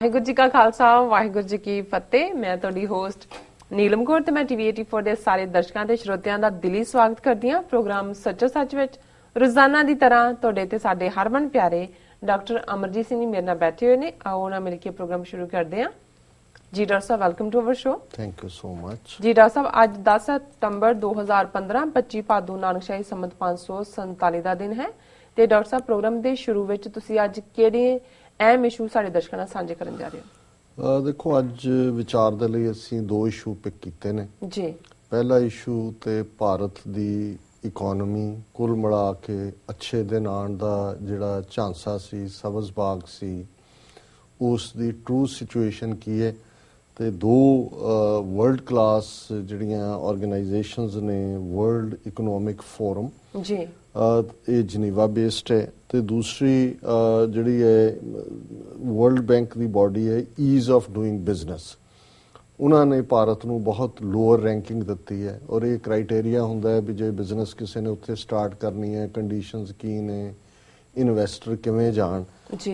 ਵਾਹਿਗੁਰੂ ਜੀ ਕਾ ਖਾਲਸਾ ਵਾਹਿਗੁਰੂ ਜੀ ਕੀ ਫਤਿਹ। ਮੈਂ ਤੁਹਾਡੀ ਹੋਸਟ ਨੀਲਮ ਕੌਰ ਤੇ ਮੈਂ ਟੀਵੀ 84 ਦੇ ਸਾਰੇ ਦਰਸ਼ਕਾਂ ਤੇ ਸਰੋਤਿਆਂ ਦਾ ਦਿਲੀ ਸਵਾਗਤ ਕਰਦੀ ਹਾਂ ਪ੍ਰੋਗਰਾਮ ਸੱਚੋ ਸੱਚ ਵਿੱਚ। ਰੋਜ਼ਾਨਾ ਦੀ ਤਰ੍ਹਾਂ ਤੁਹਾਡੇ ਤੇ ਸਾਡੇ ਹਰਮਨ ਪਿਆਰੇ ਡਾਕਟਰ ਅਮਰਜੀਤ ਸਿੰਘ ਜੀ ਮੇਰੇ ਨਾਲ ਬੈਠੇ ਹੋਏ ਨੇ। ਆਓ ਉਹਨਾਂ ਮਿਲ ਕੇ ਪ੍ਰੋਗਰਾਮ ਸ਼ੁਰੂ ਕਰਦੇ ਹਾਂ। ਜੀ ਡਾਕਟਰ ਸਾਹਿਬ, welcome to our show. Thank you so much. ਜੀ ਡਾਕਟਰ ਸਾਹਿਬ, ਅੱਜ 10 ਸਤੰਬਰ 2015 25 ਭਾਦੋ ਨਾਨਕਸ਼ਾਹੀ ਸੰਮਤ 547 ਦਾ ਦਿਨ ਹੈ ਤੇ ਡਾਕਟਰ ਸਾਹਿਬ ਪ੍ਰੋਗਰਾਮ ਦੇ ਸ਼ੁਰੂ ਵਿੱਚ ਤੁਸੀਂ ਅੱਜ ਕਿਹੜੇ ਅਹਿਮ ਇਸ਼ੂ ਸਾਡੇ ਦਰਸ਼ਕਾਂ ਨਾਲ ਸਾਂਝੇ ਕਰਨ ਜਾ ਰਹੇ ਹੋ? ਦੇਖੋ, ਅੱਜ ਵਿਚਾਰ ਦੇ ਲਈ ਅਸੀਂ ਦੋ ਇਸ਼ੂ ਪਿਕ ਕੀਤੇ ਨੇ ਜੀ। ਪਹਿਲਾ ਇਸ਼ੂ ਤੇ ਭਾਰਤ ਦੀ ਇਕਨੋਮੀ ਕੁੱਲ ਮਿਲਾ ਕੇ ਅੱਛੇ ਦਿਨ ਆਉਣ ਦਾ ਜਿਹੜਾ ਝਾਂਸਾ ਸੀ, ਸਬਜ਼ ਬਾਗ ਸੀ, ਉਸ ਦੀ ਟਰੂ ਸਿਚੁਏਸ਼ਨ ਕੀ ਹੈ। ਤੇ ਦੋ ਵਰਲਡ ਕਲਾਸ ਜਿਹੜੀਆਂ ਆਰਗੇਨਾਈਜੇਸ਼ਨਸ ਨੇ, ਵਰਲਡ ਇਕਨੋਮਿਕ ਫੋਰਮ ਜੀ, ਇਹ ਜਨੀਵਾ ਬੇਸਡ ਹੈ, ਤੇ ਦੂਸਰੀ ਜਿਹੜੀ ਹੈ ਵਰਲਡ ਬੈਂਕ ਦੀ ਬਾਡੀ ਹੈ ਈਜ਼ ਆਫ ਡੂਇੰਗ ਬਿਜ਼ਨਸ। ਉਹਨਾਂ ਨੇ ਭਾਰਤ ਨੂੰ ਬਹੁਤ ਲੋਅਰ ਰੈਂਕਿੰਗ ਦਿੱਤੀ ਹੈ ਔਰ ਇਹ ਕ੍ਰਾਈਟੇਰੀਆ ਹੁੰਦਾ ਹੈ ਵੀ ਜੇ ਬਿਜ਼ਨਸ ਕਿਸੇ ਨੇ ਉੱਥੇ ਸਟਾਰਟ ਕਰਨੀ ਹੈ, ਕੰਡੀਸ਼ਨਸ ਕੀ ਨੇ, ਇਨਵੈਸਟਰ ਕਿਵੇਂ ਜਾਣ।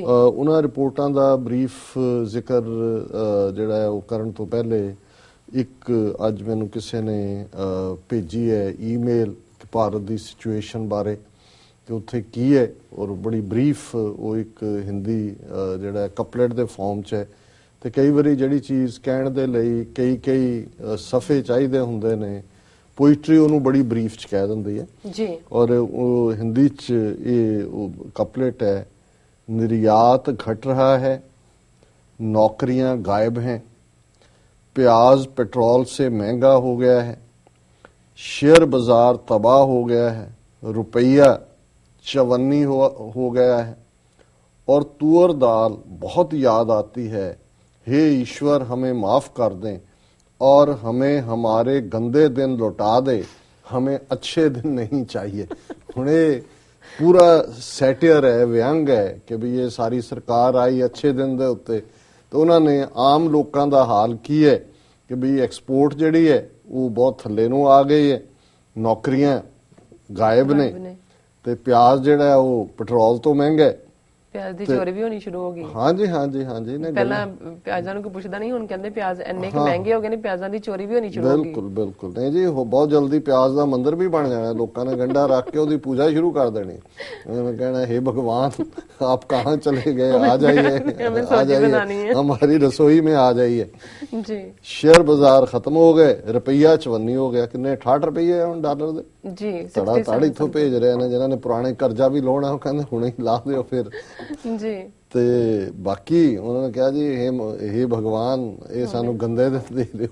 ਉਹਨਾਂ ਰਿਪੋਰਟਾਂ ਦਾ ਬਰੀਫ ਜ਼ਿਕਰ ਜਿਹੜਾ ਹੈ ਉਹ ਕਰਨ ਤੋਂ ਪਹਿਲੇ ਇੱਕ ਅੱਜ ਮੈਨੂੰ ਕਿਸੇ ਨੇ ਭੇਜੀ ਹੈ ਈਮੇਲ ਭਾਰਤ ਦੀ ਸਿਚੁਏਸ਼ਨ ਬਾਰੇ ਕਿ ਉੱਥੇ ਕੀ ਹੈ, ਔਰ ਬੜੀ ਬਰੀਫ ਉਹ ਇੱਕ ਹਿੰਦੀ ਜਿਹੜਾ ਕਪਲੇਟ ਦੇ ਫਾਰਮ 'ਚ ਹੈ। ਤੇ ਕਈ ਵਾਰੀ ਜਿਹੜੀ ਚੀਜ਼ ਕਹਿਣ ਦੇ ਲਈ ਕਈ ਸਫ਼ੇ ਚਾਹੀਦੇ ਹੁੰਦੇ ਨੇ, ਪੋਇਟਰੀ ਉਹਨੂੰ ਬੜੀ ਬਰੀਫ 'ਚ ਕਹਿ ਦਿੰਦੀ ਹੈ ਜੀ। ਔਰ ਉਹ ਹਿੰਦੀ 'ਚ ਇਹ ਕਪਲੇਟ ਹੈ, निर्यात घट रहा है, नौकरियां गायब हैं, प्याज पेट्रोल से महंगा हो गया है, शेयर बाजार तबाह हो गया है, रुपया चवन्नी हो गया है और तुअर दाल बहुत याद आती है। हे ईश्वर, हमें माफ कर दें और हमें हमारे गंदे दिन लौटा दे, हमें अच्छे दिन नहीं चाहिए। हुणे पूरा सैटियर है, व्यंग है कि भी ये सारी सरकार आई अच्छे दिन दे उत्ते, तो उन्होंने आम लोगों का हाल की है कि भी एक्सपोर्ट जिहड़ी है वो बहुत थल्ले नूं आ गई है, नौकरियां गायब ने, ते प्याज जिहड़ा है वो पेट्रोल तो महंगा है, ਪਿਆਜ਼ ਦੀ ਚੋਰੀ ਵੀ ਹੋਣੀ ਸ਼ੁਰੂ ਹੋ ਗਈ। ਹਾਂਜੀ ਨੇ ਪਹਿਲਾਂ ਪਿਆਜ਼ਾਂ ਨੂੰ ਕੋਈ ਪੁੱਛਦਾ ਨਹੀਂ, ਹੁਣ ਕਹਿੰਦੇ ਪਿਆਜ਼ ਇੰਨੇ ਕਿ ਮਹਿੰਗੇ ਹੋ ਗਏ ਨੇ, ਪਿਆਜ਼ਾਂ ਦੀ ਚੋਰੀ ਵੀ ਹੋਣੀ ਸ਼ੁਰੂ ਹੋ ਗਈ। ਬਿਲਕੁਲ ਨਹੀਂ ਜੀ, ਉਹ ਬਹੁਤ ਜਲਦੀ ਪਿਆਜ਼ ਦਾ ਮੰਦਿਰ ਵੀ ਬਣ ਜਾਣਾ, ਲੋਕਾਂ ਨੇ ਗੰਢਾ ਰੱਖ ਕੇ ਉਹਦੀ ਪੂਜਾ ਸ਼ੁਰੂ ਕਰ ਦੇਣੀ। ਉਹਨਾਂ ਨੇ ਕਹਿਣਾ, हे भगवान आप कहाँ चले गए, आ जाइए हमारी रसोई में आ जाइए जी। शेयर बाजार खत्म हो गए, रुपया 54 हो गया, किन्ने 68 रुपये ਹੁਣ ਡਾਲਰ ਦੇ ਜੀ। ਤੜ ਇੱਥੋਂ ਭੇਜ ਰਹੇ ਨੇ ਜਿਹਨਾਂ ਨੇ ਪੁਰਾਣੇ ਕਰਜ਼ਾ ਵੀ ਲਾਉਣਾ, ਉਹ ਕਹਿੰਦੇ ਹੁਣੇ ਹੀ ਲਾ ਦਿਓ ਫਿਰ ਜੀ। ਤੇ ਬਾਕੀ ਉਹਨਾਂ ਨੇ ਕਿਹਾ ਜੀ हे भगवान ਇਹ ਸਾਨੂੰ ਗੰਦੇ ਦਿਨ ਦੇ ਦਿਓ,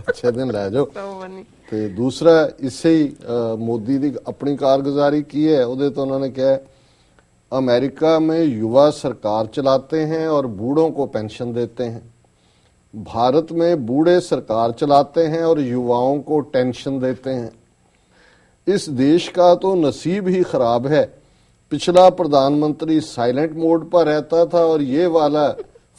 ਅੱਛੇ ਦਿਨ ਲੈ ਜਾਓ। ਤੇ ਦੂਸਰਾ ਇਸੇ ਹੀ ਮੋਦੀ ਦੀ ਆਪਣੀ ਕਾਰਗੁਜ਼ਾਰੀ ਕੀ ਹੈ, ਉਹਦੇ ਤੋਂ ਉਹਨਾਂ ਨੇ ਕਿਹਾ अमेरिका में युवा सरकार चलाते हैं और बूढ़ों को पेंशन देते हैं, भारत में बूढ़े सरकार चलाते हैं और युवाओं को टेंशन देते हैं। इस देश का तो नसीब ही खराब है, पिछला प्रधानमंत्री साइलेंट मोड पर रहता था और ये वाला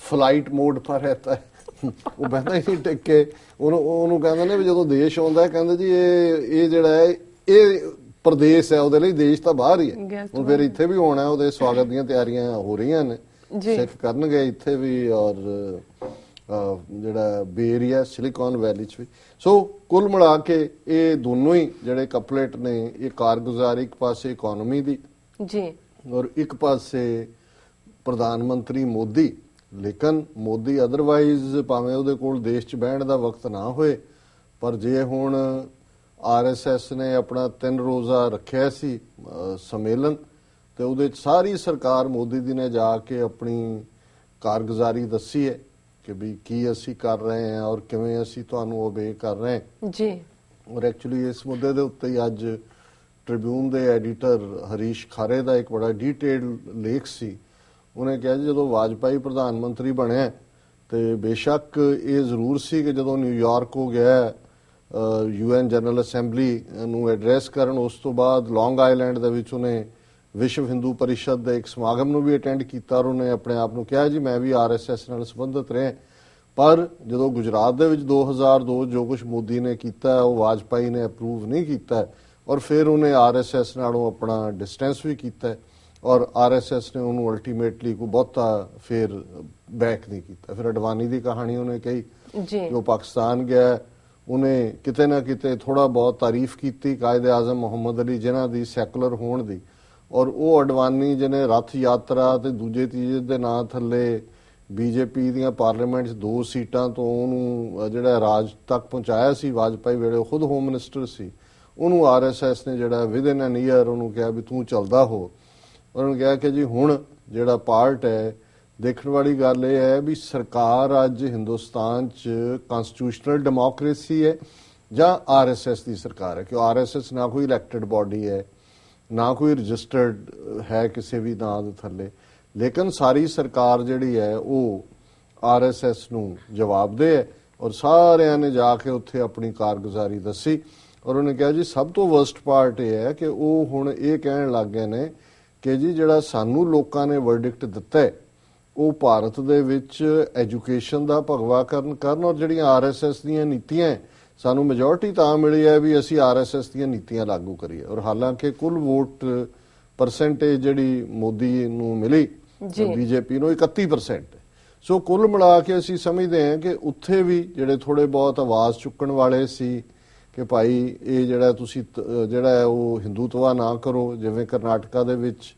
फ्लाइट मोड पर रहता है। ਉਹ ਬਹਿੰਦਾ ਹੀ ਟਿਕ ਕੇ ਉਹਨੂੰ ਕਹਿੰਦਾ ਨੇ ਵੀ ਜਦੋਂ ਦੇਸ਼ ਆਉਂਦਾ ਕਹਿੰਦੇ ਜੀ ਇਹ ਜਿਹੜਾ ਹੈ ਇਹ ਪ੍ਰਦੇਸ਼ ਹੈ, ਉਹਦੇ ਲਈ ਦੇਸ਼ ਤਾਂ ਬਾਹਰ ਹੀ ਹੈ, ਹੁਣ ਫਿਰ ਇੱਥੇ ਵੀ ਹੋਣਾ, ਉਹਦੇ ਸਵਾਗਤ ਦੀਆਂ ਤਿਆਰੀਆਂ ਹੋ ਰਹੀਆਂ ਨੇ, ਸਿੱਖ ਕਰਨਗੇ ਇੱਥੇ ਵੀ ਔਰ ਜਿਹੜਾ ਬੇ ਏਰੀਆ ਸਿਲੀਕਨ ਵੈਲੀ 'ਚ ਵੀ। ਸੋ ਕੁੱਲ ਮਿਲਾ ਕੇ ਇਹ ਦੋਨੋਂ ਹੀ ਜਿਹੜੇ ਕਪਲੇਟ ਨੇ, ਇਹ ਕਾਰਗੁਜ਼ਾਰੀ ਇੱਕ ਪਾਸੇ ਇਕਨੋਮੀ ਦੀ ਜੀ ਔਰ ਇੱਕ ਪਾਸੇ ਪ੍ਰਧਾਨ ਮੰਤਰੀ ਮੋਦੀ। ਲੇਕਿਨ ਮੋਦੀ ਅਦਰਵਾਈਜ਼ ਭਾਵੇਂ ਉਹਦੇ ਕੋਲ ਦੇਸ਼ 'ਚ ਬਹਿਣ ਦਾ ਵਕਤ ਨਾ ਹੋਏ, ਪਰ ਜੇ ਹੁਣ RSS ਨੇ ਆਪਣਾ 3 ਰੋਜ਼ਾ ਰੱਖਿਆ ਸੀ ਸੰਮੇਲਨ, ਤੇ ਉਹਦੇ 'ਚ ਸਾਰੀ ਸਰਕਾਰ ਮੋਦੀ ਦੀ ਨੇ ਜਾ ਕੇ ਆਪਣੀ ਕਾਰਗੁਜ਼ਾਰੀ ਦੱਸੀ ਹੈ ਕਿ ਵੀ ਕੀ ਅਸੀਂ ਕਰ ਰਹੇ ਹਾਂ ਔਰ ਕਿਵੇਂ ਅਸੀਂ ਤੁਹਾਨੂੰ ਓਬੇ ਕਰ ਰਹੇ ਹਾਂ ਜੀ। ਔਰ ਐਕਚੁਅਲੀ ਇਸ ਮੁੱਦੇ ਦੇ ਉੱਤੇ ਹੀ ਅੱਜ ਟ੍ਰਿਬਿਊਨ ਦੇ ਐਡੀਟਰ ਹਰੀਸ਼ ਖਾਰੇ ਦਾ ਇੱਕ ਬੜਾ ਡੀਟੇਲਡ ਲੇਖ ਸੀ। ਉਹਨੇ ਕਿਹਾ ਜੀ ਜਦੋਂ ਵਾਜਪਾਈ ਪ੍ਰਧਾਨ ਮੰਤਰੀ ਬਣਿਆ ਤੇ ਬੇਸ਼ੱਕ ਇਹ ਜ਼ਰੂਰ ਸੀ ਕਿ ਜਦੋਂ ਨਿਊਯਾਰਕ ਹੋ ਗਿਆ UN ਜਨਰਲ ਅਸੈਂਬਲੀ ਨੂੰ ਐਡਰੈਸ ਕਰਨ, ਉਸ ਤੋਂ ਬਾਅਦ ਲੌਂਗ ਆਈਲੈਂਡ ਦੇ ਵਿੱਚ ਉਹਨੇ ਵਿਸ਼ਵ ਹਿੰਦੂ ਪਰਿਸ਼ਦ ਦੇ ਇੱਕ ਸਮਾਗਮ ਨੂੰ ਵੀ ਅਟੈਂਡ ਕੀਤਾ ਔਰ ਉਹਨੇ ਆਪਣੇ ਆਪ ਨੂੰ ਕਿਹਾ ਜੀ ਮੈਂ ਵੀ RSS ਨਾਲ ਸੰਬੰਧਿਤ ਰਿਹਾ। ਪਰ ਜਦੋਂ ਗੁਜਰਾਤ ਦੇ ਵਿੱਚ 2002 ਜੋ ਕੁਝ ਮੋਦੀ ਨੇ ਕੀਤਾ ਉਹ ਵਾਜਪਾਈ ਨੇ ਅਪਰੂਵ ਨਹੀਂ ਕੀਤਾ ਔਰ ਫਿਰ ਉਹਨੇ RSS ਨਾਲੋਂ ਆਪਣਾ ਡਿਸਟੈਂਸ ਵੀ ਕੀਤਾ ਔਰ ਆਰਐਸਐਸ ਨੇ ਉਹਨੂੰ ਅਲਟੀਮੇਟਲੀ ਕੋਈ ਬਹੁਤਾ ਫਿਰ ਬੈਕ ਨਹੀਂ ਕੀਤਾ। ਫਿਰ ਅਡਵਾਨੀ ਦੀ ਕਹਾਣੀ ਉਹਨੇ ਕਹੀ, ਜੋ ਪਾਕਿਸਤਾਨ ਗਿਆ ਉਹਨੇ ਕਿਤੇ ਨਾ ਕਿਤੇ ਥੋੜਾ ਬਹੁਤ ਤਾਰੀਫ ਕੀਤੀ ਕਾਇਦੇ ਆਜ਼ਮ ਮੁਹੰਮਦ ਅਲੀ ਜਿਨ੍ਹਾਂ ਦੀ ਸੈਕੂਲਰ ਹੋਣ ਦੀ, ਔਰ ਉਹ ਅਡਵਾਨੀ ਜਿਹਨੇ ਰੱਥ ਯਾਤਰਾ ਤੇ ਦੂਜੇ ਤੀਜੇ ਦੇ ਨਾਂ ਥੱਲੇ ਬੀਜੇਪੀ ਦੀਆਂ ਪਾਰਲੀਮੈਂਟ 'ਚ 2 ਸੀਟਾਂ ਤੋਂ ਉਹਨੂੰ ਜਿਹੜਾ ਰਾਜ ਤੱਕ ਪਹੁੰਚਾਇਆ ਸੀ ਵਾਜਪਾਈ ਵੇਲੇ, ਖੁਦ ਹੋਮ ਮਿਨਿਸਟਰ ਸੀ, ਉਹਨੂੰ ਆਰਐਸਐਸ ਨੇ ਜਿਹੜਾ ਵਿਦਨ ਐਨ ਈਅਰ ਉਹਨੂੰ ਕਿਹਾ ਵੀ ਤੂੰ ਚੱਲਦਾ ਹੋ। ਉਹਨੂੰ ਕਿਹਾ ਕਿ ਜੀ ਹੁਣ ਜਿਹੜਾ ਪਾਰਟ ਹੈ, ਦੇਖਣ ਵਾਲੀ ਗੱਲ ਇਹ ਹੈ ਵੀ ਸਰਕਾਰ ਅੱਜ ਹਿੰਦੁਸਤਾਨ 'ਚ ਕਨਸਟੀਟਿਊਸ਼ਨਲ ਡੈਮੋਕ੍ਰੇਸੀ ਹੈ ਜਾਂ ਆਰਐਸਐਸ ਦੀ ਸਰਕਾਰ ਹੈ, ਕਿ ਆਰਐਸਐਸ ਨਾ ਕੋਈ ਇਲੈਕਟਡ ਬਾਡੀ ਹੈ, ਨਾ ਕੋਈ ਰਜਿਸਟਰਡ ਹੈ ਕਿਸੇ ਵੀ ਨਾਂ ਦੇ ਥੱਲੇ, ਲੇਕਿਨ ਸਾਰੀ ਸਰਕਾਰ ਜਿਹੜੀ ਹੈ ਉਹ ਆਰਐਸਐਸ ਨੂੰ ਜਵਾਬਦੇਹ ਹੈ। ਔਰ ਸਾਰਿਆਂ ਨੇ ਜਾ ਕੇ ਉੱਥੇ ਆਪਣੀ ਕਾਰਗੁਜ਼ਾਰੀ ਦੱਸੀ, ਔਰ ਉਹਨੇ ਕਿਹਾ ਜੀ ਸਭ ਤੋਂ ਵਰਸਟ ਪਾਰਟ ਇਹ ਹੈ ਕਿ ਉਹ ਹੁਣ ਇਹ ਕਹਿਣ ਲੱਗ ਗਏ ਨੇ ਕਿ ਜੀ ਜਿਹੜਾ ਸਾਨੂੰ ਲੋਕਾਂ ਨੇ ਵਰਡਿਕਟ ਦਿੱਤਾ ਹੈ ਉਹ ਭਾਰਤ ਦੇ ਵਿੱਚ ਐਜੂਕੇਸ਼ਨ ਦਾ ਭਗਵਾ ਕਰਨ ਔਰ ਜਿਹੜੀਆਂ ਆਰਐਸਐਸ ਦੀਆਂ ਨੀਤੀਆਂ ਸਾਨੂੰ ਮੈਜੋਰਟੀ ਤਾਂ ਮਿਲੀ ਹੈ ਵੀ ਅਸੀਂ ਆਰਐਸਐਸ ਦੀਆਂ ਨੀਤੀਆਂ ਲਾਗੂ ਕਰੀਏ। ਔਰ ਹਾਲਾਂਕਿ ਕੁੱਲ ਵੋਟ ਪਰਸੈਂਟੇਜ ਜਿਹੜੀ ਮੋਦੀ ਨੂੰ ਮਿਲੀ ਬੀਜੇਪੀ ਨੂੰ 31%। ਸੋ ਕੁੱਲ ਮਿਲਾ ਕੇ ਅਸੀਂ ਸਮਝਦੇ ਹਾਂ ਕਿ ਉੱਥੇ ਵੀ ਜਿਹੜੇ ਥੋੜੇ ਬਹੁਤ ਆਵਾਜ਼ ਚੁੱਕਣ ਵਾਲੇ ਸੀ ਕਿ ਭਾਈ ਇਹ ਜਿਹੜਾ ਤੁਸੀਂ ਜਿਹੜਾ ਉਹ ਹਿੰਦੂਤਵਾ ਨਾ ਕਰੋ, ਜਿਵੇਂ ਕਰਨਾਟਕਾ ਦੇ ਵਿੱਚ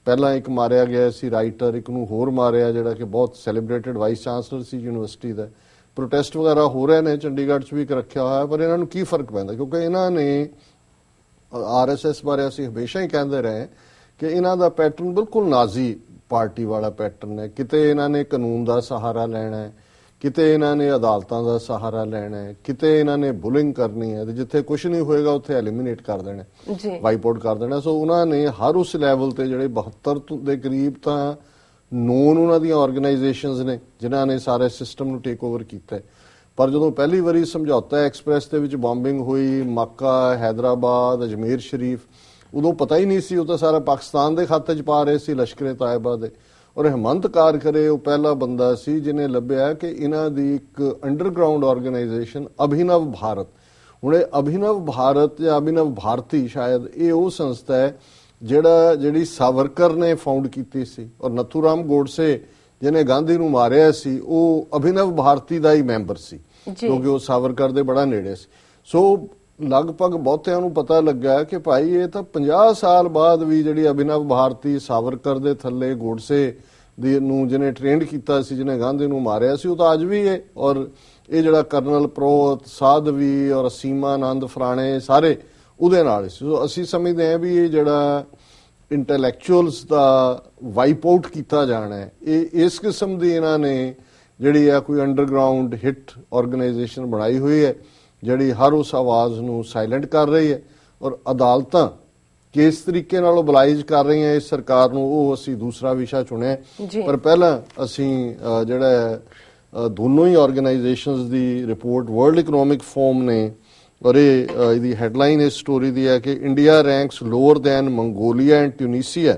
ਪਹਿਲਾਂ ਇੱਕ ਮਾਰਿਆ ਗਿਆ ਸੀ ਰਾਈਟਰ, ਇੱਕ ਨੂੰ ਹੋਰ ਮਾਰਿਆ ਜਿਹੜਾ ਕਿ ਬਹੁਤ ਸੈਲੀਬ੍ਰੇਟਡ ਵਾਈਸ ਚਾਂਸਲਰ ਸੀ ਯੂਨੀਵਰਸਿਟੀ ਦਾ। ਪ੍ਰੋਟੈਸਟ ਵਗੈਰਾ ਹੋ ਰਹੇ ਨੇ, ਚੰਡੀਗੜ੍ਹ 'ਚ ਵੀ ਇੱਕ ਰੱਖਿਆ ਹੋਇਆ, ਪਰ ਇਹਨਾਂ ਨੂੰ ਕੀ ਫਰਕ ਪੈਂਦਾ ਕਿਉਂਕਿ ਇਹਨਾਂ ਨੇ ਆਰਐਸਐਸ ਬਾਰੇ ਅਸੀਂ ਹਮੇਸ਼ਾ ਹੀ ਕਹਿੰਦੇ ਰਹੇ ਕਿ ਇਹਨਾਂ ਦਾ ਪੈਟਰਨ ਬਿਲਕੁਲ ਨਾਜ਼ੀ ਪਾਰਟੀ ਵਾਲਾ ਪੈਟਰਨ ਹੈ। ਕਿਤੇ ਇਹਨਾਂ ਨੇ ਕਾਨੂੰਨ ਦਾ ਸਹਾਰਾ ਲੈਣਾ ਹੈ, ਕਿਤੇ ਇਹਨਾਂ ਨੇ ਅਦਾਲਤਾਂ ਦਾ ਸਹਾਰਾ ਲੈਣਾ ਹੈ, ਕਿਤੇ ਇਹਨਾਂ ਨੇ ਬੁਲਿੰਗ ਕਰਨੀ ਹੈ, ਤੇ ਜਿੱਥੇ ਕੁਝ ਨਹੀਂ ਹੋਏਗਾ ਉੱਥੇ ਐਲੀਮੀਨੇਟ ਕਰ ਦੇਣਾ, ਵਾਈਪ ਆਊਟ ਕਰ ਦੇਣਾ। ਸੋ ਉਹਨਾਂ ਨੇ ਹਰ ਉਸ ਲੈਵਲ ਤੇ ਜਿਹੜੇ 72 ਦੇ ਕਰੀਬ ਤਾਂ ਨੋਨ ਉਹਨਾਂ ਦੀਆਂ ਆਰਗੇਨਾਈਜੇਸ਼ਨਸ ਨੇ ਜਿਨ੍ਹਾਂ ਨੇ ਸਾਰੇ ਸਿਸਟਮ ਨੂੰ ਟੇਕ ਓਵਰ ਕੀਤਾ। ਪਰ ਜਦੋਂ ਪਹਿਲੀ ਵਾਰੀ ਸਮਝੌਤਾ ਐਕਸਪ੍ਰੈਸ ਦੇ ਵਿੱਚ ਬੰਬਿੰਗ ਹੋਈ, ਮੱਕਾ, ਹੈਦਰਾਬਾਦ, ਅਜਮੇਰ ਸ਼ਰੀਫ, ਉਦੋਂ ਪਤਾ ਹੀ ਨਹੀਂ ਸੀ, ਉਹ ਤਾਂ ਸਾਰਾ ਪਾਕਿਸਤਾਨ ਦੇ ਖਾਤੇ 'ਚ ਪਾ ਰਹੇ ਸੀ ਲਸ਼ਕਰੇ ਤਾਇਬਾ ਦੇ। ਔਰ ਹਿਮੰਤ ਕਾਰਕਰੇ ਉਹ ਪਹਿਲਾ ਬੰਦਾ ਸੀ ਜਿਹਨੇ ਲੱਭਿਆ ਕਿ ਇਹਨਾਂ ਦੀ ਇੱਕ ਅੰਡਰਗਰਾਉਂਡ ਆਰਗੇਨਾਈਜੇਸ਼ਨ ਅਭਿਨਵ ਭਾਰਤ, ਹੁਣ ਇਹ ਅਭਿਨਵ ਭਾਰਤ ਜਾਂ ਅਭਿਨਵ ਭਾਰਤੀ ਸ਼ਾਇਦ ਇਹ ਉਹ ਸੰਸਥਾ ਹੈ ਜਿਹੜੀ ਸਾਵਰਕਰ ਨੇ ਫਾਊਂਡ ਕੀਤੀ ਸੀ, ਔਰ ਨਥੂਰਾਮ ਗੋਡਸੇ ਜਿਹਨੇ ਗਾਂਧੀ ਨੂੰ ਮਾਰਿਆ ਸੀ ਉਹ ਅਭਿਨਵ ਭਾਰਤੀ ਦਾ ਹੀ ਮੈਂਬਰ ਸੀ ਕਿਉਂਕਿ ਉਹ ਸਾਵਰਕਰ ਦੇ ਬੜਾ ਨੇੜੇ ਸੀ। ਸੋ ਲਗਭਗ ਬਹੁਤਿਆਂ ਨੂੰ ਪਤਾ ਲੱਗਾ ਕਿ ਭਾਈ ਇਹ ਤਾਂ 50 ਸਾਲ ਬਾਅਦ ਵੀ ਜਿਹੜੀ ਅਭਿਨਵ ਭਾਰਤੀ ਸਾਵਰਕਰ ਦੇ ਥੱਲੇ ਗੋਡਸੇ ਦੀ ਨੂੰ ਜਿਹਨੇ ਟ੍ਰੇਨਡ ਕੀਤਾ ਸੀ, ਜਿਹਨੇ ਗਾਂਧੀ ਨੂੰ ਮਾਰਿਆ ਸੀ, ਉਹ ਤਾਂ ਅੱਜ ਵੀ ਹੈ। ਔਰ ਇਹ ਜਿਹੜਾ ਕਰਨਲ ਪ੍ਰੋਹਤ, ਸਾਧਵੀ ਔਰ ਸੀਮਾਨੰਦ ਫਰਾਣੇ ਸਾਰੇ ਉਹਦੇ ਨਾਲ ਸੀ। ਸੋ ਅਸੀਂ ਸਮਝਦੇ ਹਾਂ ਵੀ ਇਹ ਜਿਹੜਾ ਇੰਟੈਲੈਕਚੁਅਲਸ ਦਾ ਵਾਈਪ ਆਊਟ ਕੀਤਾ ਜਾਣਾ ਹੈ, ਇਹ ਇਸ ਕਿਸਮ ਦੀ ਇਹਨਾਂ ਨੇ ਜਿਹੜੀ ਆ ਕੋਈ ਅੰਡਰਗਰਾਉਂਡ ਹਿੱਟ ਆਰਗੇਨਾਈਜੇਸ਼ਨ ਬਣਾਈ ਹੋਈ ਹੈ ਜਿਹੜੀ ਹਰ ਉਸ ਆਵਾਜ਼ ਨੂੰ ਸਾਇਲੈਂਟ ਕਰ ਰਹੀ ਹੈ। ਔਰ ਅਦਾਲਤਾਂ ਕਿਸ ਤਰੀਕੇ ਨਾਲ ਓਬਲਾਈਜ਼ ਕਰ ਰਹੀਆਂ ਇਸ ਸਰਕਾਰ ਨੂੰ, ਉਹ ਅਸੀਂ ਦੂਸਰਾ ਵਿਸ਼ਾ ਚੁਣਿਆ। ਪਰ ਪਹਿਲਾਂ ਅਸੀਂ ਜਿਹੜਾ ਦੋਨੋਂ ਹੀ ਆਰਗੇਨਾਈਜੇਸ਼ਨਸ ਦੀ ਰਿਪੋਰਟ ਵਰਲਡ ਇਕਨੋਮਿਕ ਫੋਰਮ ਨੇ, ਔਰ ਇਹਦੀ ਹੈਡਲਾਈਨ ਇਸ ਸਟੋਰੀ ਦੀ ਹੈ ਕਿ India ranks lower than Mongolia and Tunisia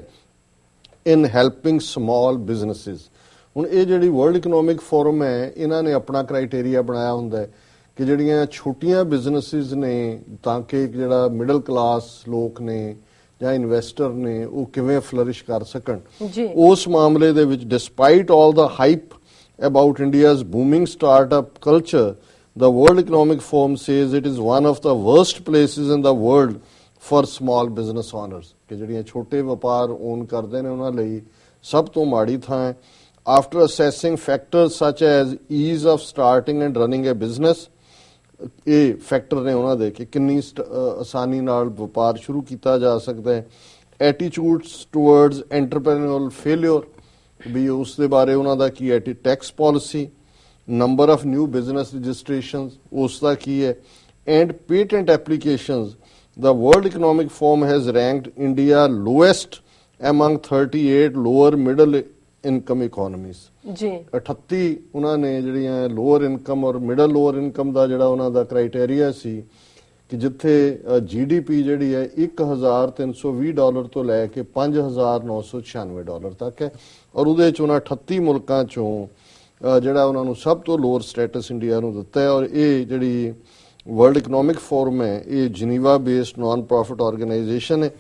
in helping small businesses. ਹੁਣ ਇਹ ਜਿਹੜੀ ਵਰਲਡ ਇਕਨੋਮਿਕ ਫੋਰਮ ਹੈ ਇਹਨਾਂ ਨੇ ਆਪਣਾ ਕ੍ਰਾਈਟੇਰੀਆ ਬਣਾਇਆ ਹੁੰਦਾ ਹੈ ਕਿ ਜਿਹੜੀਆਂ ਛੋਟੀਆਂ ਬਿਜ਼ਨੈਸਿਸ ਨੇ ਤਾਂ ਕਿ ਜਿਹੜਾ ਮਿਡਲ ਕਲਾਸ ਲੋਕ ਨੇ ਜਾਂ ਇਨਵੈਸਟਰ ਨੇ ਉਹ ਕਿਵੇਂ ਫਲਰਿਸ਼ ਕਰ ਸਕਣ। ਉਸ ਮਾਮਲੇ ਦੇ ਵਿੱਚ despite all the hype about India's booming startup culture, the World Economic Forum says it is one of the worst places in the world for small business owners, ਕਿ ਜਿਹੜੀਆਂ ਛੋਟੇ ਵਪਾਰ ਓਨ ਕਰਦੇ ਨੇ ਉਹਨਾਂ ਲਈ ਸਭ ਤੋਂ ਮਾੜੀ ਥਾਂ ਹੈ। After assessing factors such as ease of starting and running a business, ਇਹ ਫੈਕਟਰ ਨੇ ਉਹਨਾਂ ਦੇ ਕਿ ਕਿੰਨੀ ਆਸਾਨੀ ਨਾਲ ਵਪਾਰ ਸ਼ੁਰੂ ਕੀਤਾ ਜਾ ਸਕਦਾ ਹੈ। ਐਟੀਟਿਊਡਸ ਟੁਵਰਡਸ ਐਂਟਰਪ੍ਰੈਨਿਓਰਲ ਫੇਲਿਅਰ, ਵੀ ਉਸ ਦੇ ਬਾਰੇ ਉਹਨਾਂ ਦਾ ਕੀ ਹੈ। Tax policy, number of new business registrations, ਉਸ ਦਾ ਕੀ ਹੈ। and patent applications, the World Economic Forum has ranked India lowest among 38 lower middle income economies। ਜੀ 38 ਉਹਨਾਂ ਨੇ ਜਿਹੜੀਆਂ ਲੋਅਰ ਇਨਕਮ ਔਰ ਮਿਡਲ ਲੋਅਰ ਇਨਕਮ ਦਾ ਜਿਹੜਾ ਉਹਨਾਂ ਦਾ ਕ੍ਰਾਈਟੇਰੀਆ ਸੀ ਕਿ ਜਿੱਥੇ GDP ਜਿਹੜੀ ਹੈ $1,320 ਤੋਂ ਲੈ ਕੇ $5,996 ਤੱਕ ਹੈ, ਔਰ ਉਹਦੇ ਚ ਉਹਨਾਂ 38 ਮੁਲਕਾਂ ਚੋਂ ਜਿਹੜਾ ਉਹਨਾਂ ਨੂੰ ਸਭ ਤੋਂ ਲੋਅਰ ਸਟੇਟਸ ਇੰਡੀਆ ਨੂੰ ਦਿੱਤਾ ਹੈ। ਔਰ ਇਹ ਜਿਹੜੀ ਵਰਲਡ ਇਕਨੋਮਿਕ ਫੋਰਮ ਹੈ ਇਹ ਜਨੀਵਾ ਬੇਸਡ ਨਾਨ ਪ੍ਰੋਫਿਟ ਆਰਗੇਨਾਈਜੇਸ਼ਨ ਹੈ,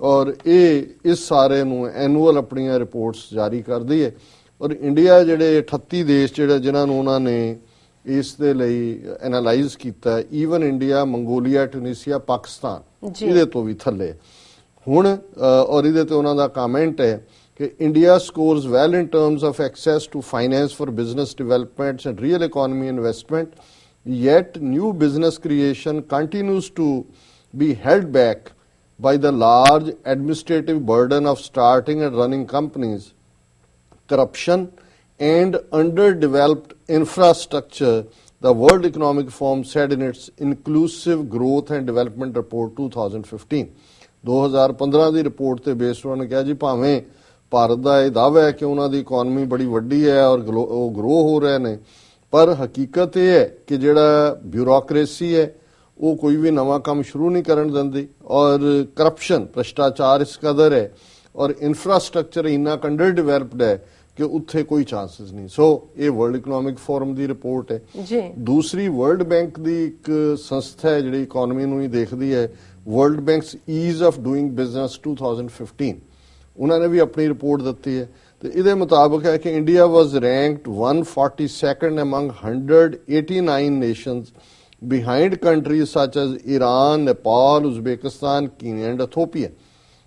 ਔਰ ਇਹ ਇਸ ਸਾਰੇ ਨੂੰ ਐਨੂਅਲ ਆਪਣੀਆਂ ਰਿਪੋਰਟਸ ਜਾਰੀ ਕਰਦੀ ਹੈ। ਔਰ ਇੰਡੀਆ ਜਿਹੜੇ 38 ਦੇਸ਼ ਜਿਹੜੇ ਜਿਨ੍ਹਾਂ ਨੂੰ ਉਹਨਾਂ ਨੇ ਇਸ ਦੇ ਲਈ ਐਨਾਲਾਈਜ਼ ਕੀਤਾ, ਈਵਨ ਇੰਡੀਆ, ਮੰਗੋਲੀਆ, ਟਿਊਨੀਸੀਆ, ਪਾਕਿਸਤਾਨ ਇਹਦੇ ਤੋਂ ਵੀ ਥੱਲੇ ਹੁਣ। ਔਰ ਇਹਦੇ ਤੇ ਉਹਨਾਂ ਦਾ ਕਮੈਂਟ ਹੈ ਕਿ India scores well in terms of access to finance for business development and real economy investment, yet new business creation continues to be held back by the large administrative burden of starting and running companies, corruption and underdeveloped infrastructure, the World Economic Forum said in its Inclusive Growth and Development Report 2015। 2015 the report ਤੇ base ਉਹਨਾਂ ਨੇ ਕਿਹਾ ਜੀ ਭਾਵੇਂ ਭਾਰਤ ਦਾ ਇਹ ਦਾਅਵਾ ਹੈ ਕਿ ਉਹਨਾਂ ਦੀ ਇਕਨੋਮੀ ਬੜੀ ਵੱਡੀ ਹੈ ਔਰ ਉਹ ਗਰੋ ਹੋ ਰਹੇ ਨੇ, ਪਰ ਹਕੀਕਤ ਇਹ ਹੈ ਕਿ ਜਿਹੜਾ ਬਿਊਰੋਕ੍ਰੇਸੀ ਹੈ ਉਹ ਕੋਈ ਵੀ ਨਵਾਂ ਕੰਮ ਸ਼ੁਰੂ ਨਹੀਂ ਕਰਨ ਦਿੰਦੀ, ਔਰ ਕਰਪਸ਼ਨ, ਭ੍ਰਿਸ਼ਟਾਚਾਰ ਇਸ ਕਦਰ ਹੈ, ਔਰ ਇਨਫਰਾਸਟ੍ਰਕਚਰ ਇੰਨਾ ਅੰਡਰ ਡਿਵੈਲਪਡ ਹੈ ਕਿ ਉੱਥੇ ਕੋਈ ਚਾਂਸਸ ਨਹੀਂ। ਸੋ ਇਹ ਵਰਲਡ ਇਕਨੋਮਿਕ ਫੋਰਮ ਦੀ ਰਿਪੋਰਟ ਹੈ ਜੀ। ਦੂਸਰੀ ਵਰਲਡ ਬੈਂਕ ਦੀ ਇੱਕ ਸੰਸਥਾ ਹੈ ਜਿਹੜੀ ਇਕਨੋਮੀ ਨੂੰ ਹੀ ਦੇਖਦੀ ਹੈ, world bank's ease of doing business 2015, ਉਹਨਾਂ ਨੇ ਵੀ ਆਪਣੀ ਰਿਪੋਰਟ ਦਿੱਤੀ ਹੈ। ਤੇ ਇਹਦੇ ਮੁਤਾਬਕ ਹੈ ਕਿ India was ਰੈਂਕਡ 142nd among 189 nations behind countries such as Iran, Nepal, Uzbekistan, Kenya and Ethiopia।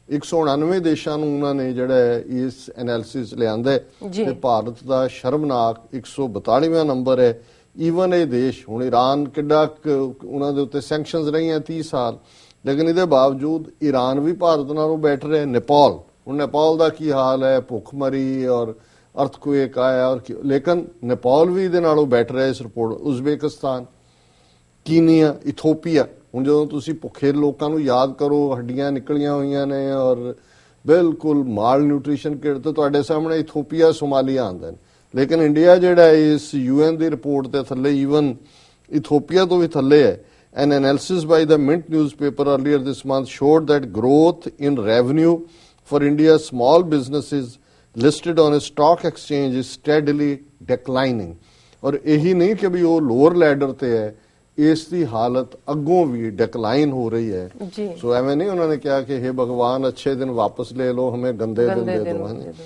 199 ਦੇਸ਼ਾਂ ਨੂੰ ਉਹਨਾਂ ਨੇ ਜਿਹੜਾ ਇਸ ਐਨਾਲਿਸਿਸ ਲਿਆਂਦਾ ਤੇ ਭਾਰਤ ਦਾ ਸ਼ਰਮਨਾਕ 142ਵਾਂ ਨੰਬਰ ਹੈ। ਈਵਨ ਇਹ ਦੇਸ਼ ਹੁਣ ਈਰਾਨ ਕਿੱਡਾ ਉਹਨਾਂ ਦੇ ਉੱਤੇ ਸੈਂਕਸ਼ਨਸ ਰਹੀਆਂ 30 ਸਾਲ, ਲੇਕਿਨ ਇਹਦੇ ਬਾਵਜੂਦ ਈਰਾਨ ਵੀ ਭਾਰਤ ਨਾਲੋਂ ਬੈਟਰ ਹੈ। ਨੇਪਾਲ, ਹੁਣ ਨੇਪਾਲ ਦਾ ਕੀ ਹਾਲ ਹੈ, ਭੁੱਖਮਰੀ ਔਰ ਅਰਥਕੁਏਕ ਆਇਆ, ਔਰ ਲੇਕਿਨ ਨੇਪਾਲ ਵੀ ਇਹਦੇ ਨਾਲੋਂ ਬੈਟਰ ਹੈ ਇਸ ਰਿਪੋਰਟ। ਉਜ਼ਬੇਕਿਸਤਾਨ, ਕੀਨੀਆ, ਇਥੋਪੀਆ, ਹੁਣ ਜਦੋਂ ਤੁਸੀਂ ਭੁੱਖੇ ਲੋਕਾਂ ਨੂੰ ਯਾਦ ਕਰੋ, ਹੱਡੀਆਂ ਨਿਕਲੀਆਂ ਹੋਈਆਂ ਨੇ ਔਰ ਬਿਲਕੁਲ ਮਾਲ ਨਿਊਟ੍ਰੀਸ਼ਨ ਕਿਟ, ਤੇ ਤੁਹਾਡੇ ਸਾਹਮਣੇ ਇਥੋਪੀਆ, ਸੋਮਾਲੀਆ ਆਉਂਦੇ ਨੇ। ਲੇਕਿਨ ਇੰਡੀਆ ਜਿਹੜਾ ਇਸ UN ਦੀ ਰਿਪੋਰਟ ਦੇ ਥੱਲੇ ਈਵਨ ਇਥੋਪੀਆ ਤੋਂ ਵੀ ਥੱਲੇ ਹੈ। An analysis by the Mint newspaper earlier this month showed that growth in revenue for India's small businesses listed on a stock exchange is steadily declining। और यही नहीं कि भी वो लोअर लैडर ते है, इसकी हालत अगों भी डिक्लाइन हो रही है। सो एवं नहीं उन्होंने कहा कि हे भगवान अच्छे दिन वापस ले लो, हमें गंदे दिन दे दो।